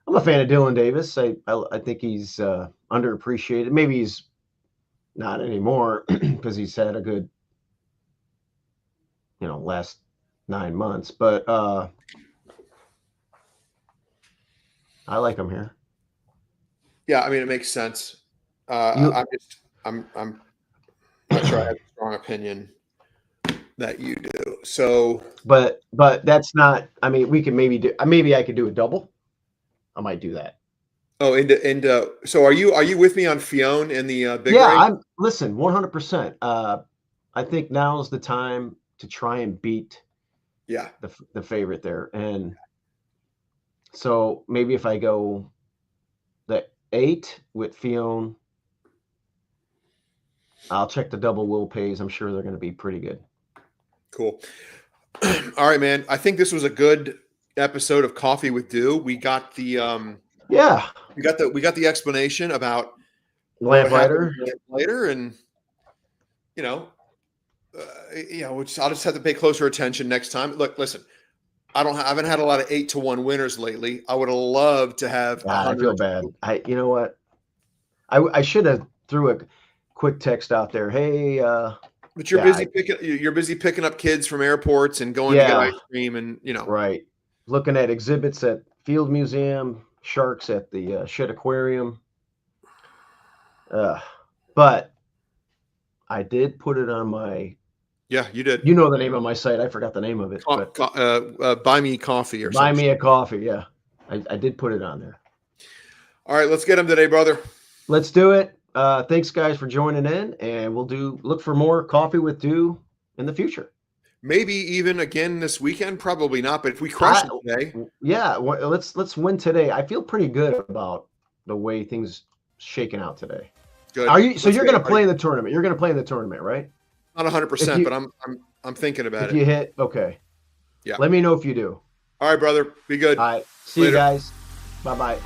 I'm a fan of Dylan Davis. I think he's underappreciated. Maybe he's not anymore because he's had a good, last 9 months. But I like him here. Yeah, I mean, it makes sense. I'm not sure I have a strong opinion that you do. So, but that's not. I mean, we can maybe I could do a double. I might do that. Oh, and so are you with me on Fionn and the big? Yeah, listen, 100%. I think now's the time to try and beat the favorite there, and so maybe if I go the 8 with Fionn, I'll check the double will pays. I'm sure they're going to be pretty good. Cool. All right, man. I think this was a good episode of Coffee with Dew. We got the we got the explanation about Lamplighter later, and which I'll just have to pay closer attention next time. Look, listen, I haven't had a lot of 8-1 winners lately. I would have loved to have. I feel bad. You know what? I should have threw a quick text out there. Hey, but you're busy picking up kids from airports and going to get ice cream, and right. Looking at exhibits at Field Museum, sharks at the Shedd Aquarium. But I did put it on my. Yeah, you did. You know the name of my site. I forgot the name of it. Buy Me Coffee or Buy something. Me a Coffee. Yeah, I did put it on there. All right, let's get them today, brother. Let's do it. Thanks, guys, for joining in, and we'll look for more Coffee with Dew in the future. Maybe even again this weekend. Probably not, but if we crush it today, let's win today. I feel pretty good about the way things shaking out today. Good. Are you? So you're going to play in the tournament. You're going to play in the tournament, right? Not 100%, but I'm thinking about it. If you hit, okay. Yeah. Let me know if you do. All right, brother. Be good. All right. See you guys. Bye-bye.